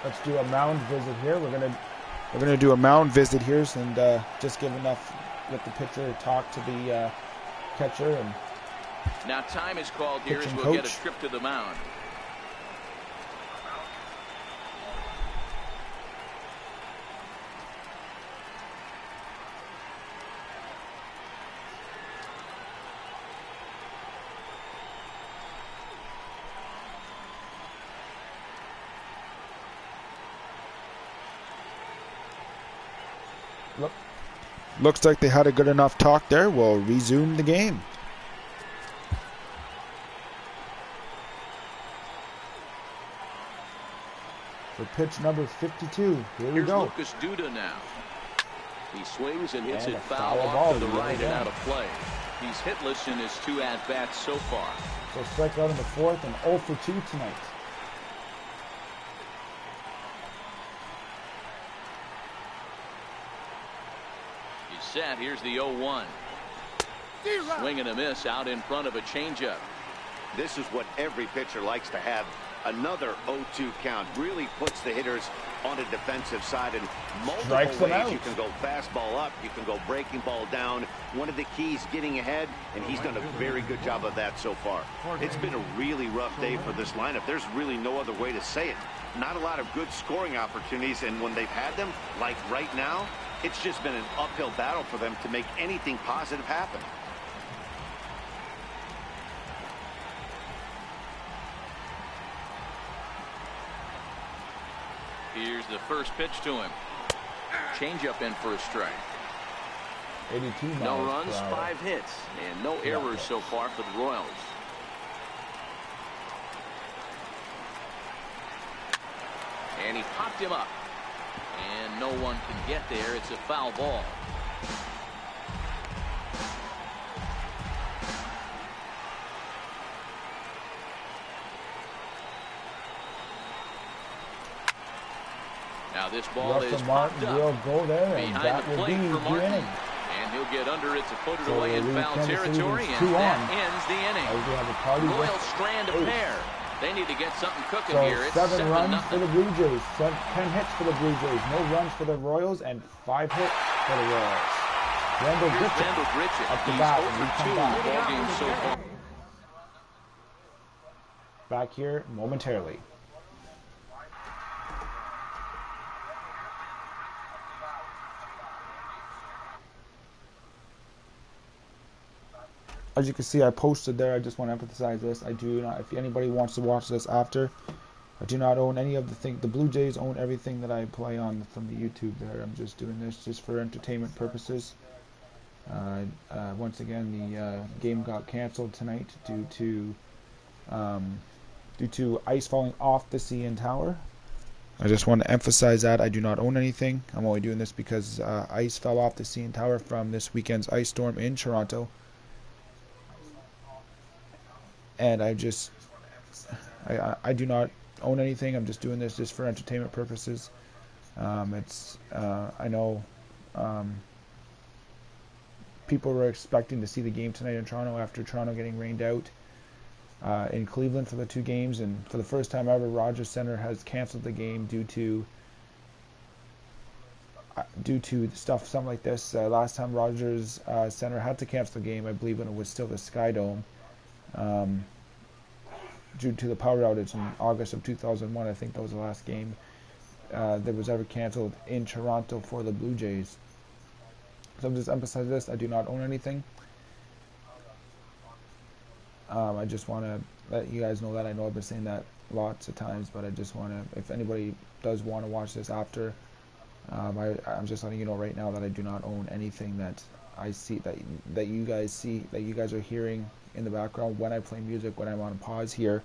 Let's do a mound visit here. We're gonna do a mound visit here and just give enough, let the pitcher talk to the catcher. And now time is called here as we'll get a trip to the mound. Looks like they had a good enough talk there. We'll resume the game. For pitch number 52, here we Here's go. Lucas Duda now. He swings and hits And it a foul foul off ball to the to right the and right. out of play. He's hitless in his 2 at-bats so far. So strike out in the 4th and 0 for 2 tonight. He's set. Here's the 0-1. Swing and a miss out in front of a changeup. This is what every pitcher likes to have. Another 0-2 count really puts the hitters on a defensive side in multiple ways. You can go fastball up, you can go breaking ball down. One of the keys getting ahead, and he's done a very good job of that so far. It's been a really rough day for this lineup. There's really no other way to say it. Not a lot of good scoring opportunities, and when they've had them, like right now, it's just been an uphill battle for them to make anything positive happen. Here's the first pitch to him. Changeup in for a strike. 82 miles No runs, per hour. 5 hits, and no errors so far for the Royals. And he popped him up. And no one can get there. It's a foul ball. Now this ball is popped up will go there, and behind that the will be plate for the Martin. inning. And he'll get under it to put it So away in we foul Kansas City territory, leads and 2-1. that ends the inning. As we have a party with Royals strand a eight. pair. They need to get something cooking So here. It's 7 runs 7-0. for the Blue Jays, 10 hits for the Blue Jays, no runs for the Royals, and 5 hits for the Royals. Randall Here's Grichuk Randall Grichuk. up to He's bat, 0 and we for 2 come in back. ball games so far. Back here momentarily. As you can see, I posted there. I just want to emphasize this. I do not. If anybody wants to watch this after, I do not own any of the thing. The Blue Jays own everything that I play on from the YouTube. There, I'm just doing this just for entertainment purposes. Once again, the game got canceled tonight due to ice falling off the CN Tower. I just want to emphasize that I do not own anything. I'm only doing this because ice fell off the CN Tower from this weekend's ice storm in Toronto. And I do not own anything. I'm just doing this just for entertainment purposes. I know people were expecting to see the game tonight in Toronto after Toronto getting rained out in Cleveland for the 2 games, and for the first time ever, Rogers Center has canceled the game due to something like this. Last time Rogers Center had to cancel the game, I believe, when it was still the Sky Dome. Due to the power outage in August of 2001, I think that was the last game that was ever canceled in Toronto for the Blue Jays. So I'm just emphasizing this. I do not own anything. I just want to let you guys know that. I know I've been saying that lots of times, but I just want to, if anybody does want to watch this after, I'm just letting you know right now that I do not own anything that I see, that you guys are hearing in the background when I play music, when I'm on pause here.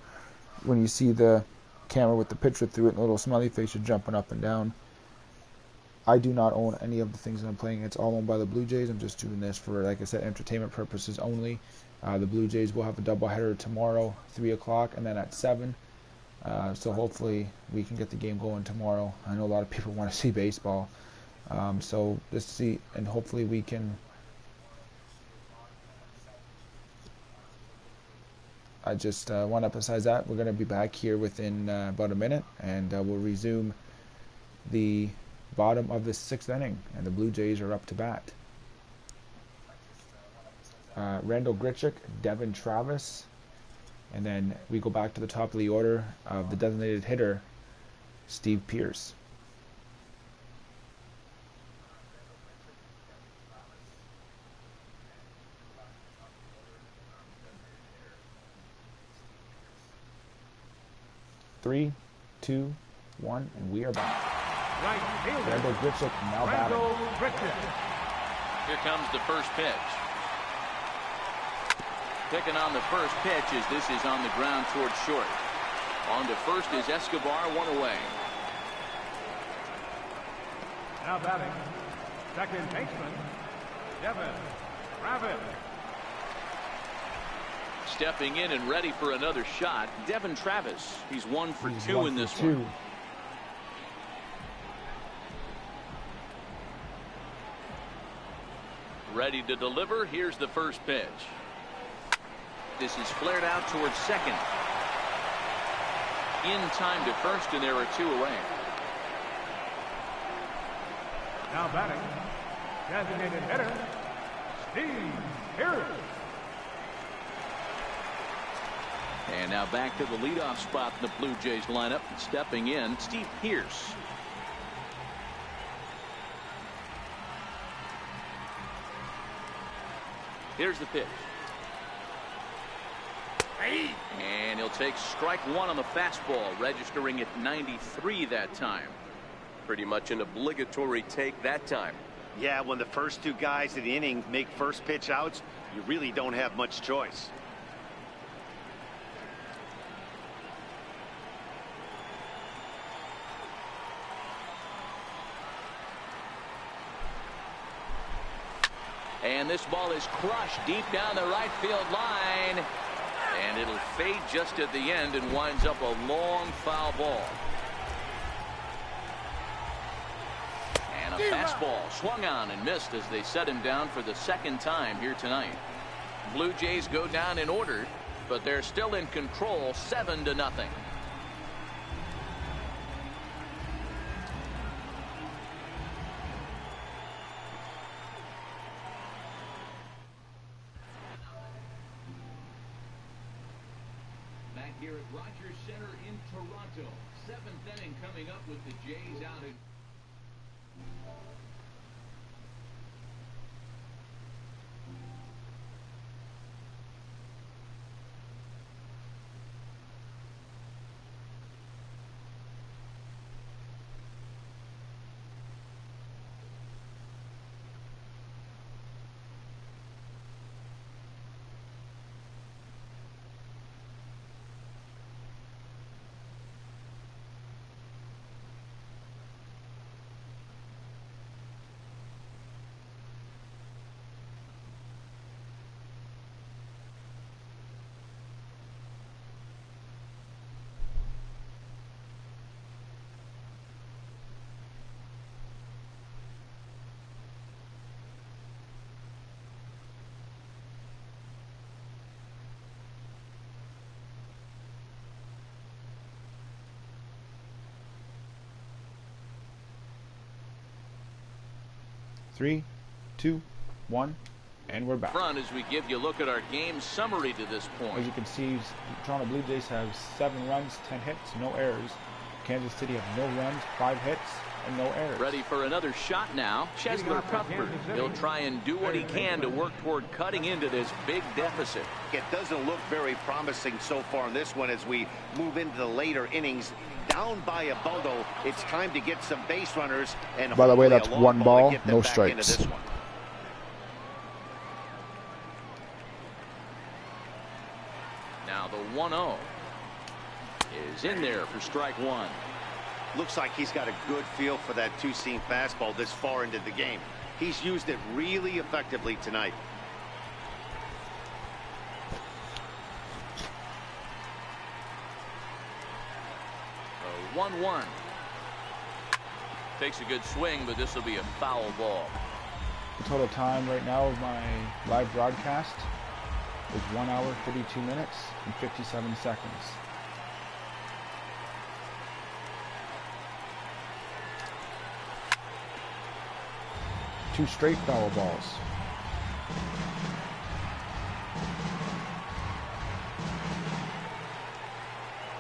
When you see the camera with the picture through it and a little smiley face are jumping up and down, I do not own any of the things that I'm playing. It's all owned by the Blue Jays. I'm just doing this for, like I said, entertainment purposes only. The Blue Jays will have a doubleheader tomorrow, 3 o'clock, and then at 7. So hopefully we can get the game going tomorrow. I know a lot of people want to see baseball. So just see, and hopefully we can. I just want to emphasize that we're going to be back here within about a minute, and we'll resume the bottom of the 6th inning, and the Blue Jays are up to bat. Randall Grichuk, Devin Travis, and then we go back to the top of the order of the designated hitter, Steve Pearce. Three, 2, 1, and we are back. Right fielder, Randall Grichuk now batting. Randall Grichuk. Here comes the first pitch. Picking on the first pitch as this is on the ground towards short. On to first is Escobar, 1 away. Now batting, second baseman, Devin Travis. Stepping in and ready for another shot, Devin Travis. He's 1 for 2 in this one. Ready to deliver. Here's the first pitch. This is flared out towards second. In time to first, and there are 2 away. Now batting, designated hitter, Steve Pearce. And now back to the leadoff spot in the Blue Jays lineup. Stepping in, Steve Pearce. Here's the pitch. And he'll take strike 1 on the fastball, registering at 93 that time. Pretty much an obligatory take that time. Yeah, when the first two guys in the inning make first pitch outs, you really don't have much choice. And this ball is crushed deep down the right field line. And it'll fade just at the end and winds up a long foul ball. And a fastball swung on and missed as they set him down for the second time here tonight. Blue Jays go down in order, but they're still in control 7-0. Back here at Rogers Center in Toronto. 7th inning coming up with the Jays out in. Three, 2, 1, and we're back. Front as we give you a look at our game summary to this point. As you can see, Toronto Blue Jays have 7 runs, 10 hits, no errors. Kansas City have no runs, 5 hits, and no errors. Ready for another shot now. Chesler Cuthbert. He'll try and do what he can to work toward cutting into this big deficit. It doesn't look very promising so far in this one as we move into the later innings. Down by a bundle, it's time to get some base runners. And by the way, that's a long one ball, to get them no back strikes. into this one. Now the 1-0 is in there for strike one. Looks like he's got a good feel for that two-seam fastball this far into the game. He's used it really effectively tonight. The 1-1 takes a good swing, but this will be a foul ball. The total time right now of my live broadcast is 1 hour, 32 minutes, and 57 seconds. Two straight foul balls.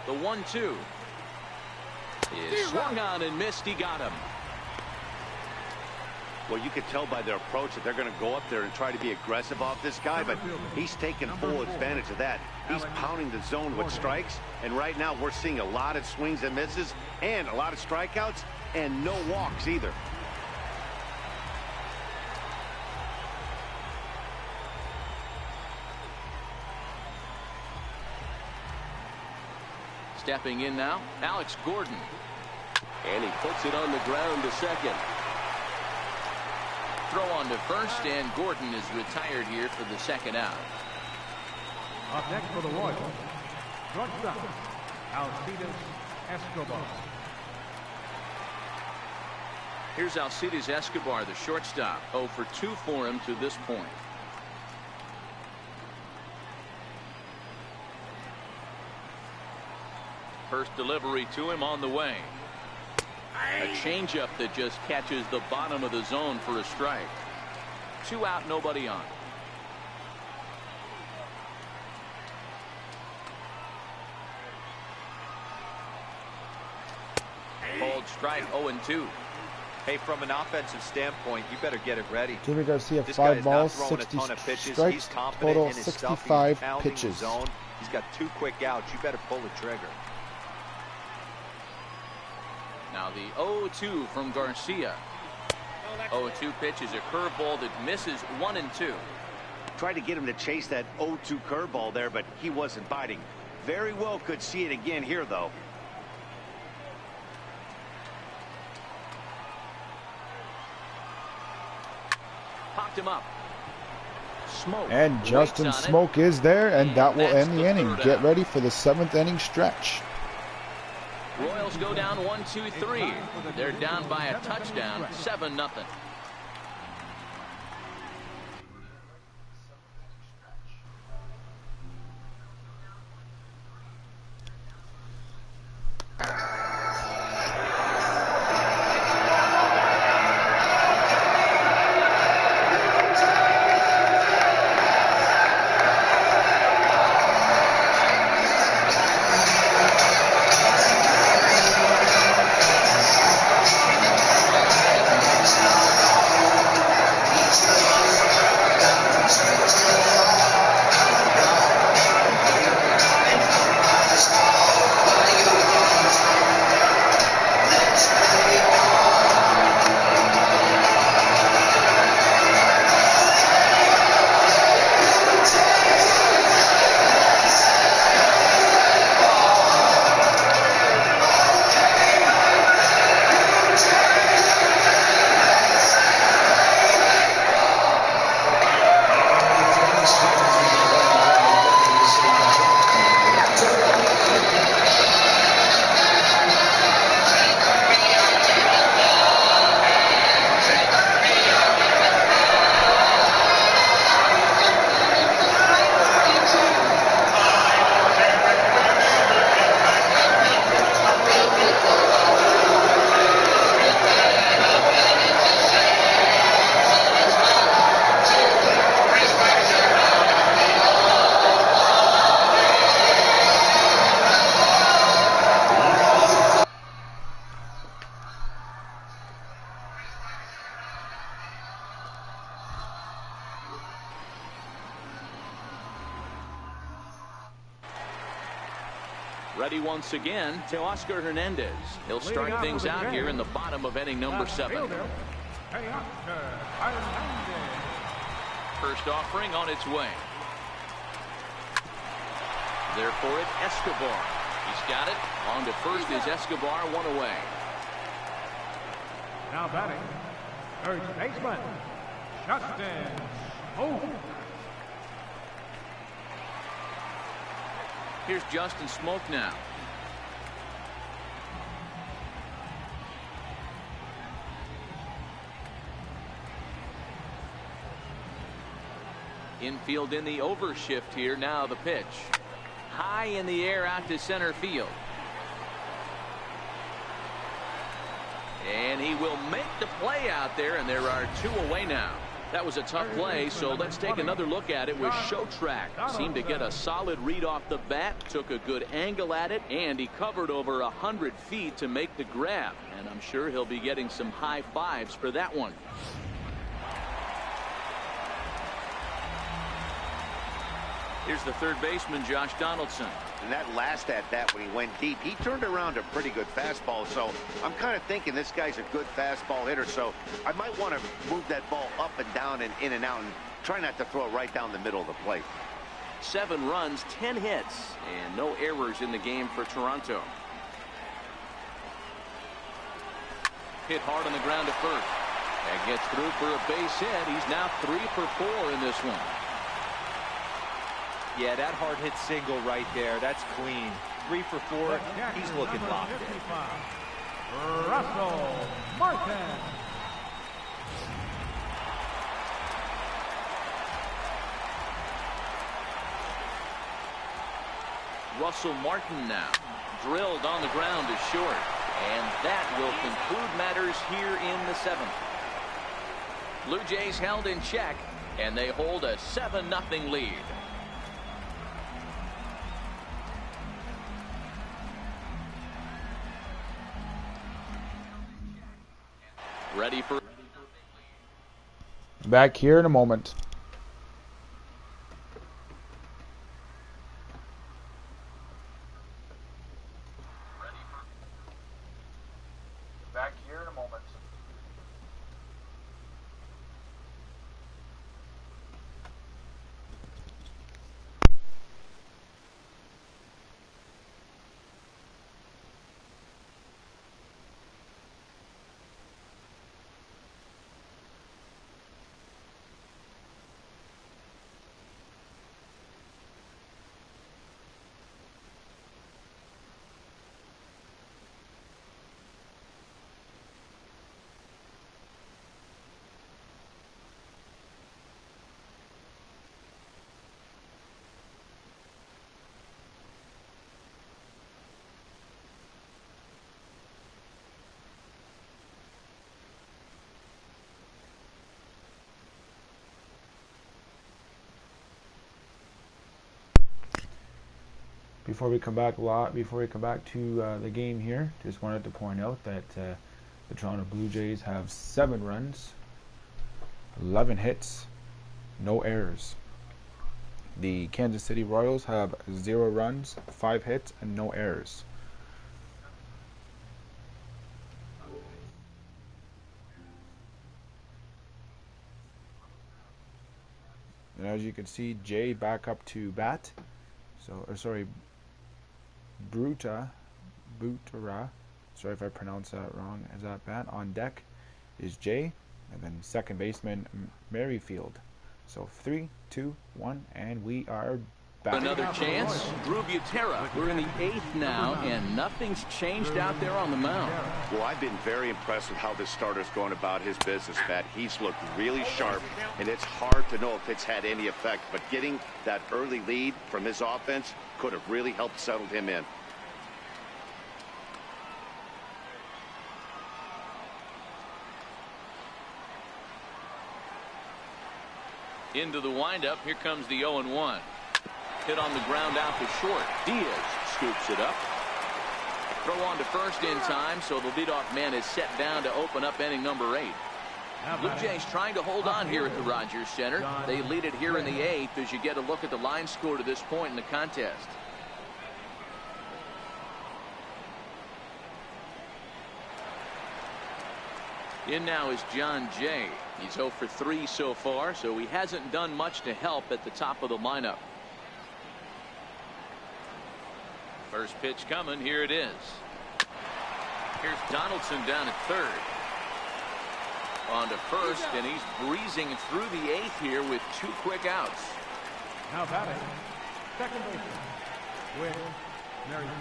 The 1-2 is swung on and missed. He got him. Well, you could tell by their approach that they're going to go up there and try to be aggressive off this guy, but he's taking full advantage of that. He's pounding the zone with strikes, and right now we're seeing a lot of swings and misses and a lot of strikeouts and no walks either. Stepping in now, Alex Gordon. And he puts it on the ground to second. Throw on to first, and Gordon is retired here for the second out. Up next for the Royals, shortstop, Alcides Escobar. Here's Alcides Escobar, the shortstop. 0 for 2 for him to this point. First delivery to him on the way. A changeup that just catches the bottom of the zone for a strike. 2 out, nobody on. Called strike 0-2. Hey, from an offensive standpoint, you better get it ready. Jimmy Garcia, This guy 5 is balls, not throwing a 60 ton of pitches. strikes, He's confident total in his stuff. He's 65 pounding the pitches. zone. He's got 2 quick outs. You better pull the trigger. Now the 0-2 from Garcia. 0-2 pitch is a curveball that misses 1-2. Tried to get him to chase that 0-2 curveball there, but he wasn't biting. Very well could see it again here, though. Popped him up. Smoke. And Justin Smoke is there, and that will end the inning. Get ready for the 7th inning stretch. Royals go down 1-2-3. They're down by a touchdown, 7-0. Ready once again to Oscar Hernandez. He'll start things out here in the bottom of inning number 7. First offering on its way. There for it, Escobar. He's got it. On to first is Escobar, 1 away. Now batting, third baseman, Justin Smoke. Here's Justin Smoke now. Infield in the overshift here. Now the pitch. High in the air out to center field. And he will make the play out there, and there are 2 away now. That was a tough play, so let's take another look at it with Showtrack. Seemed to get a solid read off the bat, took a good angle at it, and he covered over 100 feet to make the grab. And I'm sure he'll be getting some high fives for that one. Here's the third baseman, Josh Donaldson. And that last at bat when he went deep, he turned around a pretty good fastball. So I'm kind of thinking this guy's a good fastball hitter. So I might want to move that ball up and down and in and out and try not to throw it right down the middle of the plate. 7 runs, 10 hits, and no errors in the game for Toronto. Hit hard on the ground to first. And gets through for a base hit. He's now 3 for 4 in this one. Yeah, that hard hit single right there. That's clean. 3 for 4. He's looking locked in. Russell Martin. Russell Martin now. Drilled on the ground to short. And that will conclude matters here in the 7th. Blue Jays held in check, and they hold a 7-0 lead. Ready for Back here in a moment. Before we come back to the game here, just wanted to point out that the Toronto Blue Jays have 7 runs, 11 hits, no errors. The Kansas City Royals have 0 runs, 5 hits, and no errors. And as you can see, Jay back up to bat. Butera. Sorry if I pronounced that wrong. As at bat on deck is Jay, and then second baseman Merrifield. So 3, 2, 1, and we are back. Another chance. Drew Butera. We're in the 8th now, and nothing's changed out there on the mound. Well, I've been very impressed with how this starter's going about his business, Pat. He's looked really sharp, and it's hard to know if it's had any effect. But getting that early lead from his offense could have really helped settle him in. Into the windup. Here comes the 0-1. Hit on the ground out to short. Diaz scoops it up. Throw on to first in time, so the leadoff man is set down to open up inning number 8. Blue Jays trying to hold on here at the Rogers Center. They lead it here in the 8th as you get a look at the line score to this point in the contest. In now is John Jay. He's 0 for 3 so far, so he hasn't done much to help at the top of the lineup. First pitch coming. Here it is. Here's Donaldson down at third. On to first, and he's breezing through the 8th here with 2 quick outs. Now batting, second baseman, Whit Merrifield.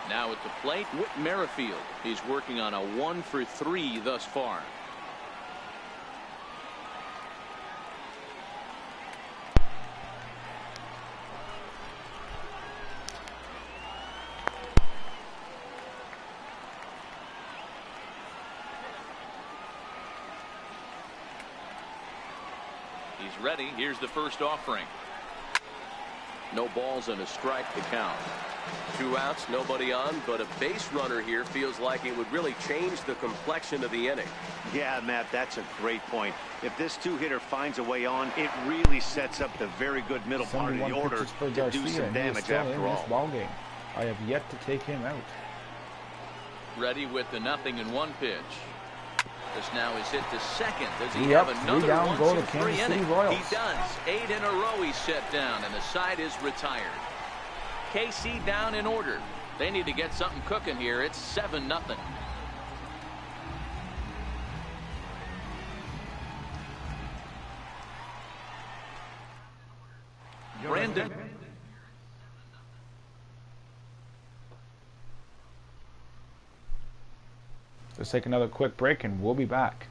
Now at the plate, Whit Merrifield. He's working on a 1 for 3 thus far. He's ready. Here's the first offering. No balls and a strike to count. 2 outs, nobody on, but a base runner here feels like it would really change the complexion of the inning. Yeah, Matt, that's a great point. If this 2-hitter finds a way on, it really sets up the very good middle part of the order to do some damage after all. Ball game. I have yet to take him out. Ready with the 0-1 pitch. This now is hit to second. Does he have another 1, 2, 3 inning? He does. 8 in a row he's set down, and the side is retired. KC down in order. They need to get something cooking here. It's 7-0. Brandon. Let's take another quick break and we'll be back.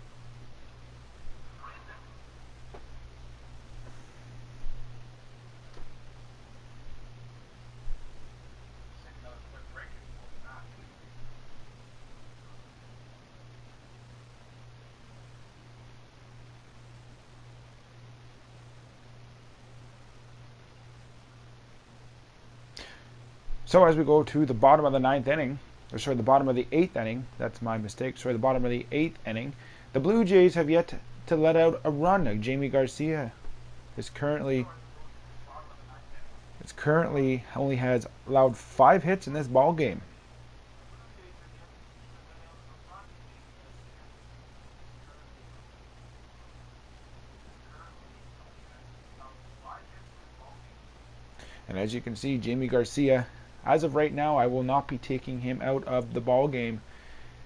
So as we go to the bottom of the 9th inning, or sorry, the bottom of the 8th inning, that's my mistake, sorry, the bottom of the 8th inning, the Blue Jays have yet to let out a run. Jamie Garcia is currently only has allowed 5 hits in this ball game. And as you can see, Jamie Garcia, as of right now, I will not be taking him out of the ball game.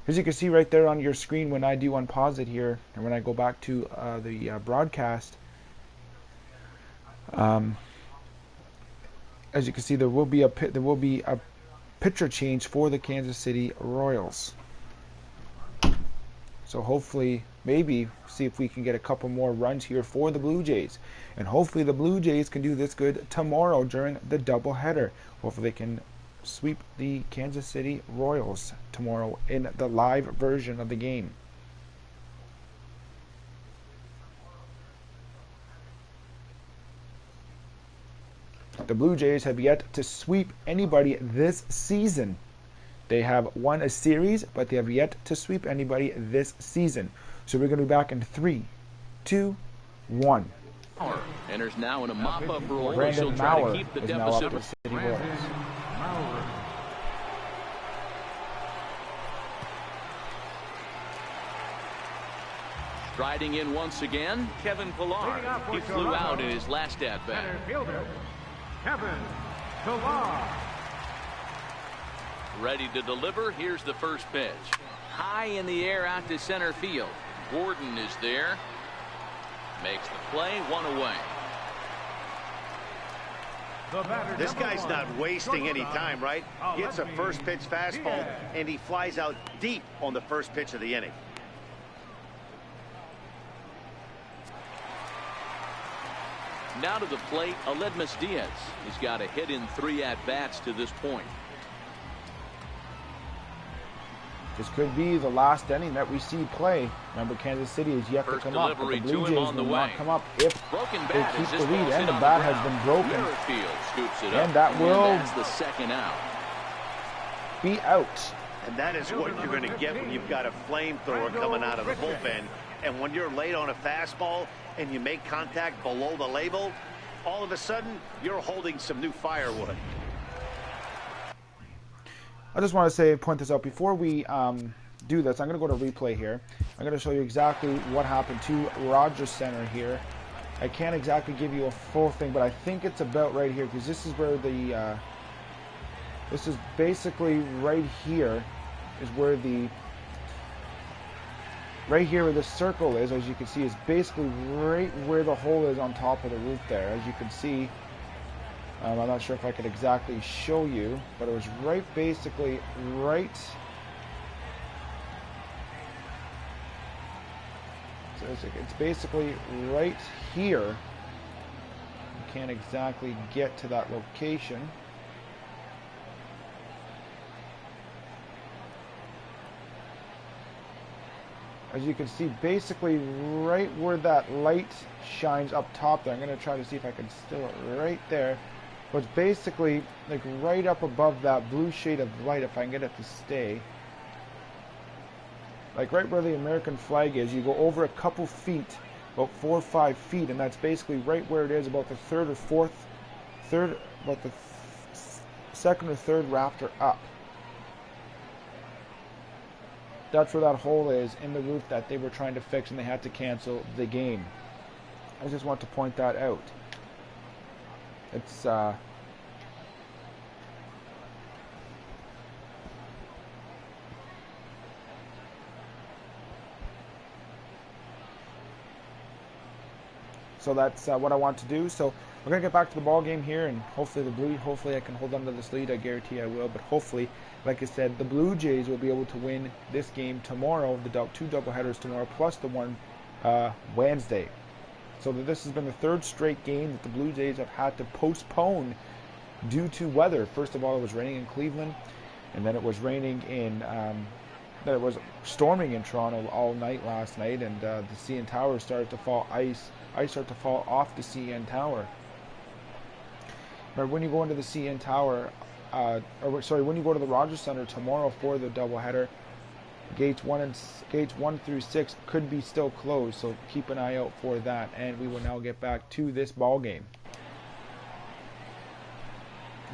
As you can see right there on your screen, when I do unpause it here, and when I go back to the broadcast, as you can see, there will be a pitcher change for the Kansas City Royals. So hopefully, maybe see if we can get a couple more runs here for the Blue Jays, and hopefully the Blue Jays can do this good tomorrow during the doubleheader. Hopefully they can sweep the Kansas City Royals tomorrow in the live version of the game. The Blue Jays have yet to sweep anybody this season. They have won a series, but they have yet to sweep anybody this season. So we're going to be back in 3, 2, 1. Enters now in a mop-up role as Brandon he'll try to Maurer keep the is now up deficit. for City Royals. Maurer. Striding in once again, Kevin Pillar. He flew out in his last at-bat. Center fielder, Kevin Pillar. Ready to deliver. Here's the first pitch. High in the air out to center field. Gordon is there. Makes the play, 1 away. This guy's not wasting any time, right? Gets a first pitch fastball, and he flies out deep on the first pitch of the inning. Now to the plate, Aledmus Diaz. He's got a hit in 3 at-bats to this point. This could be the last inning that we see play. Remember, Kansas City is yet to come up, but the Blue Jays will not come up if they keep the lead, and the bat has been broken. And that will the second out. Be out. And that is what you're going to get when you've got a flamethrower coming out of the bullpen. And when you're late on a fastball and you make contact below the label, all of a sudden you're holding some new firewood. I just want to point this out before we do this. I'm going to go to replay here. I'm going to show you exactly what happened to Rogers Center here. I can't exactly give you a full thing, but I think it's about right here, because this is where the this is basically right here is where the where the circle is, as you can see, is basically right where the hole is on top of the roof there. As you can see, I'm not sure if I could exactly show you, but it was basically right. So it's basically right here. You can't exactly get to that location. As you can see, basically right where that light shines up top there. I'm going to try to see if I can still it right there. But it's basically like right up above that blue shade of light, if I can get it to stay. Like right where the American flag is, you go over a couple feet, about 4 or 5 feet, and that's basically right where it is, about the second or third rafter up. That's where that hole is in the roof that they were trying to fix, and they had to cancel the game. I just want to point that out. It's so that's what I want to do. So we're gonna get back to the ball game here, and hopefully I can hold on to this lead. I guarantee I will, but hopefully, like I said, the Blue Jays will be able to win this game tomorrow, the 2 doubleheaders tomorrow, plus the one Wednesday. So this has been the 3rd straight game that the Blue Jays have had to postpone due to weather. First of all, it was raining in Cleveland, and then it was raining in, then it was storming in Toronto all night last night, and the CN Tower started to fall ice started to fall off the CN Tower. But when you go into the CN Tower, when you go to the Rogers Center tomorrow for the doubleheader, gates 1 through 6 could be still closed, so keep an eye out for that. And we will now get back to this ball game.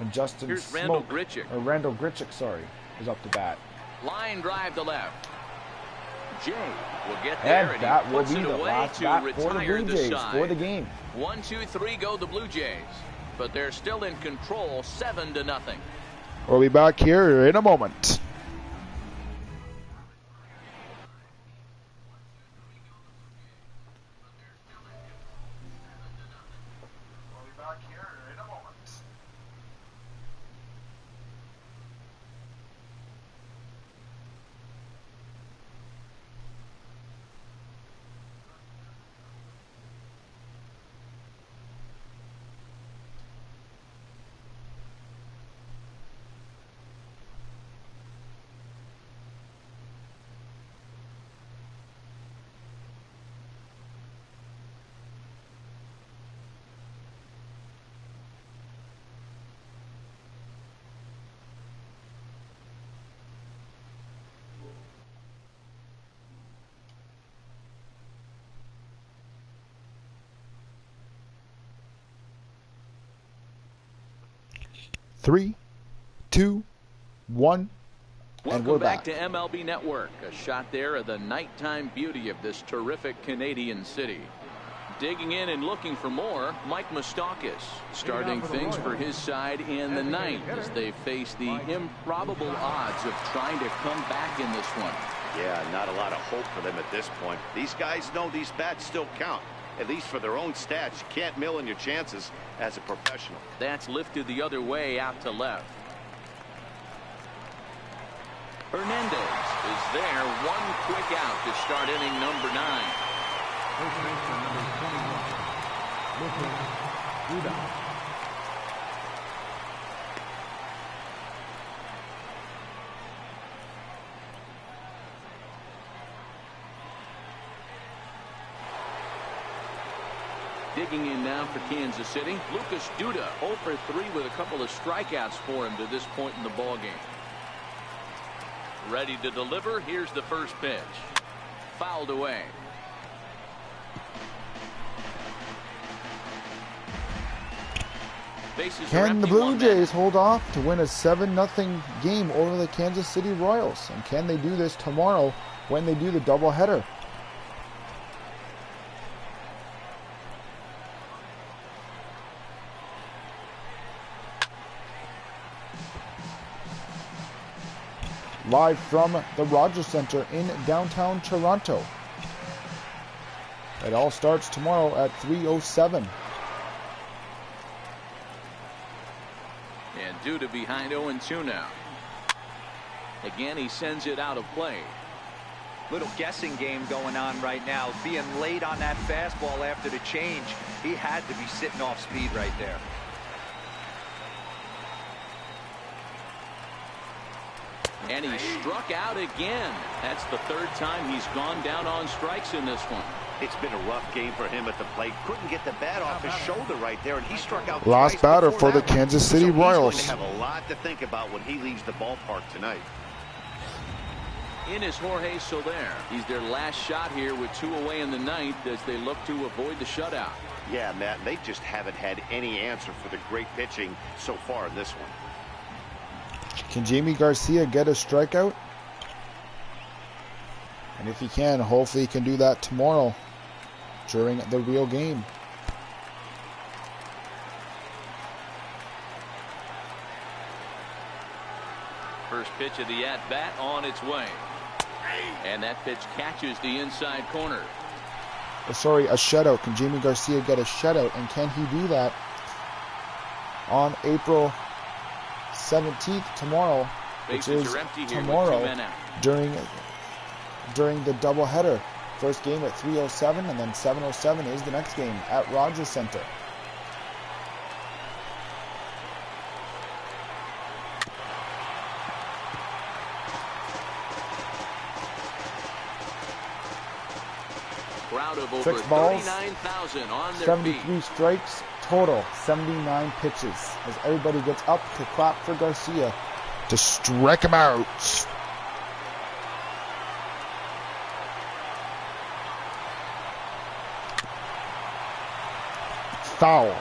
And Randall Grichuk, sorry, is up to bat. Line drive to left. Jay will get there, and that will puts be it the away last to bat for the retire Blue Jays for the side. game. 1, 2, 3 go the Blue Jays, but they're still in control, 7-0. We'll be back here in a moment. 3, 2, 1, and Welcome we're back back. to MLB Network. A shot there of the nighttime beauty of this terrific Canadian city. Digging in and looking for more, Mike Moustakas starting things for his side in the ninth as they face the improbable odds of trying to come back in this one. Yeah, not a lot of hope for them at this point. These guys know these bats still count, at least for their own stats. You can't mill in your chances as a professional. That's lifted the other way out to left. Hernandez is there, one quick out to start inning number 9. First baseman number 21, Lucas Duda. Digging in now for Kansas City, Lucas Duda 0 for 3 with a couple of strikeouts for him to this point in the ballgame. Ready to deliver. Here's the first pitch. Fouled away. Bases are Can the empty, Blue 1 man. Jays hold off to win a 7-0 game over the Kansas City Royals? And can they do this tomorrow when they do the doubleheader? Live from the Rogers Center in downtown Toronto. It all starts tomorrow at 3:07. And Duda behind 0-2 now. Again, he sends it out of play. Little guessing game going on right now. Being late on that fastball after the change. He had to be sitting off speed right there. And he struck out again. That's the 3rd time he's gone down on strikes in this one. It's been a rough game for him at the plate. Couldn't get the bat off his shoulder right there, and he struck out Last twice batter before for the that one. Kansas City So Royals. He's going to have a lot to think about when he leaves the ballpark tonight. In is Jorge Soler. He's their last shot here with 2 away in the 9th as they look to avoid the shutout. Yeah, Matt, they just haven't had any answer for the great pitching so far in this one. Can Jamie Garcia get a strikeout? And if he can, hopefully he can do that tomorrow during the real game. First pitch of the at-bat on its way. And that pitch catches the inside corner. A shutout. Can Jamie Garcia get a shutout? And can he do that on April 17th, tomorrow, which Bases is are empty here with 2 tomorrow men out. during the doubleheader? First game at 3:07, and then 7:07 is the next game at Rogers Center. Crowd of over 6 balls, 39,000 on their 73 feet. strikes total, 79 pitches. As everybody gets up to clap for Garcia to strike him out. Foul.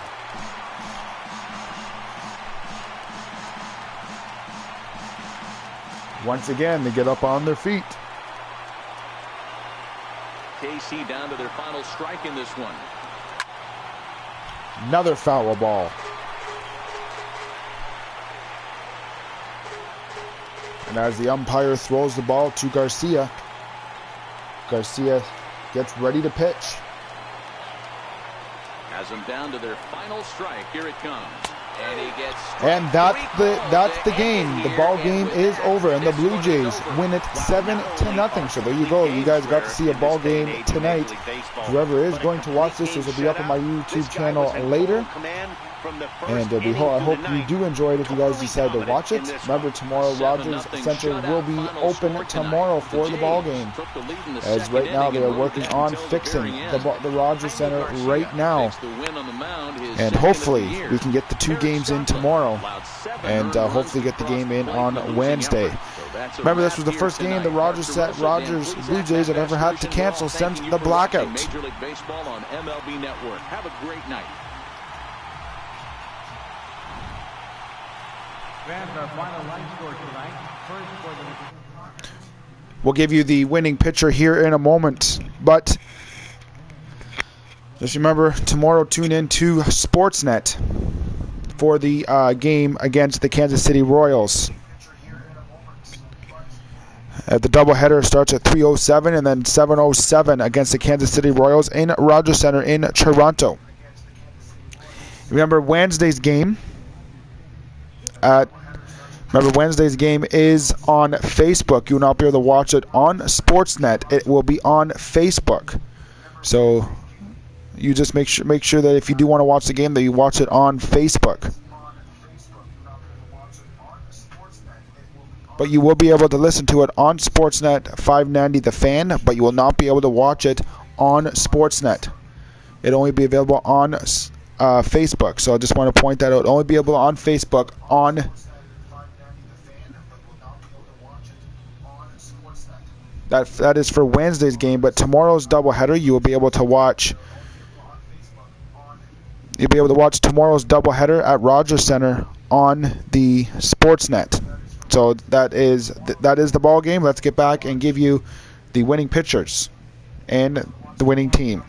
Once again, they get up on their feet. KC down to their final strike in this one. Another foul ball. And as the umpire throws the ball to Garcia, Garcia gets ready to pitch. Has them down to their final strike. Here it comes. And he gets And that's the game. The ball game is over, and the Blue Jays win it 7-0. So there you go. You guys got to see a ball game tonight. Whoever is going to watch this will be up on my YouTube channel later. And I hope you do enjoy it if you guys decide to watch it. Remember, tomorrow Rogers Center will be open tomorrow for the ball game. As right now they are working on fixing the Rogers Center right now. And hopefully we can get the 2 games in tomorrow. And hopefully get the game in on Wednesday. Remember, this was the first game the Rogers Blue Jays have ever had to cancel since the blackout. Major League Baseball on MLB Network. Have a great night. Fans, our final line score tonight. First for the... We'll give you the winning pitcher here in a moment, but just remember, tomorrow tune in to Sportsnet for the game against the Kansas City Royals. The doubleheader starts at 3:07 and then 7:07 against the Kansas City Royals in Rogers Centre in Toronto. Remember Wednesday's game is on Facebook. You will not be able to watch it on Sportsnet. It will be on Facebook. So you just make sure that if you do want to watch the game, that you watch it on Facebook. But you will be able to listen to it on Sportsnet 590 The Fan, but you will not be able to watch it on Sportsnet. It'll only be available on Facebook. So I just want to point that out. It'll only be able on Facebook on that is for Wednesday's game, but tomorrow's doubleheader you will be able to watch. You'll be able to watch tomorrow's doubleheader at Rogers Centre on the Sportsnet. So that is the ball game. Let's get back and give you the winning pitchers and the winning team.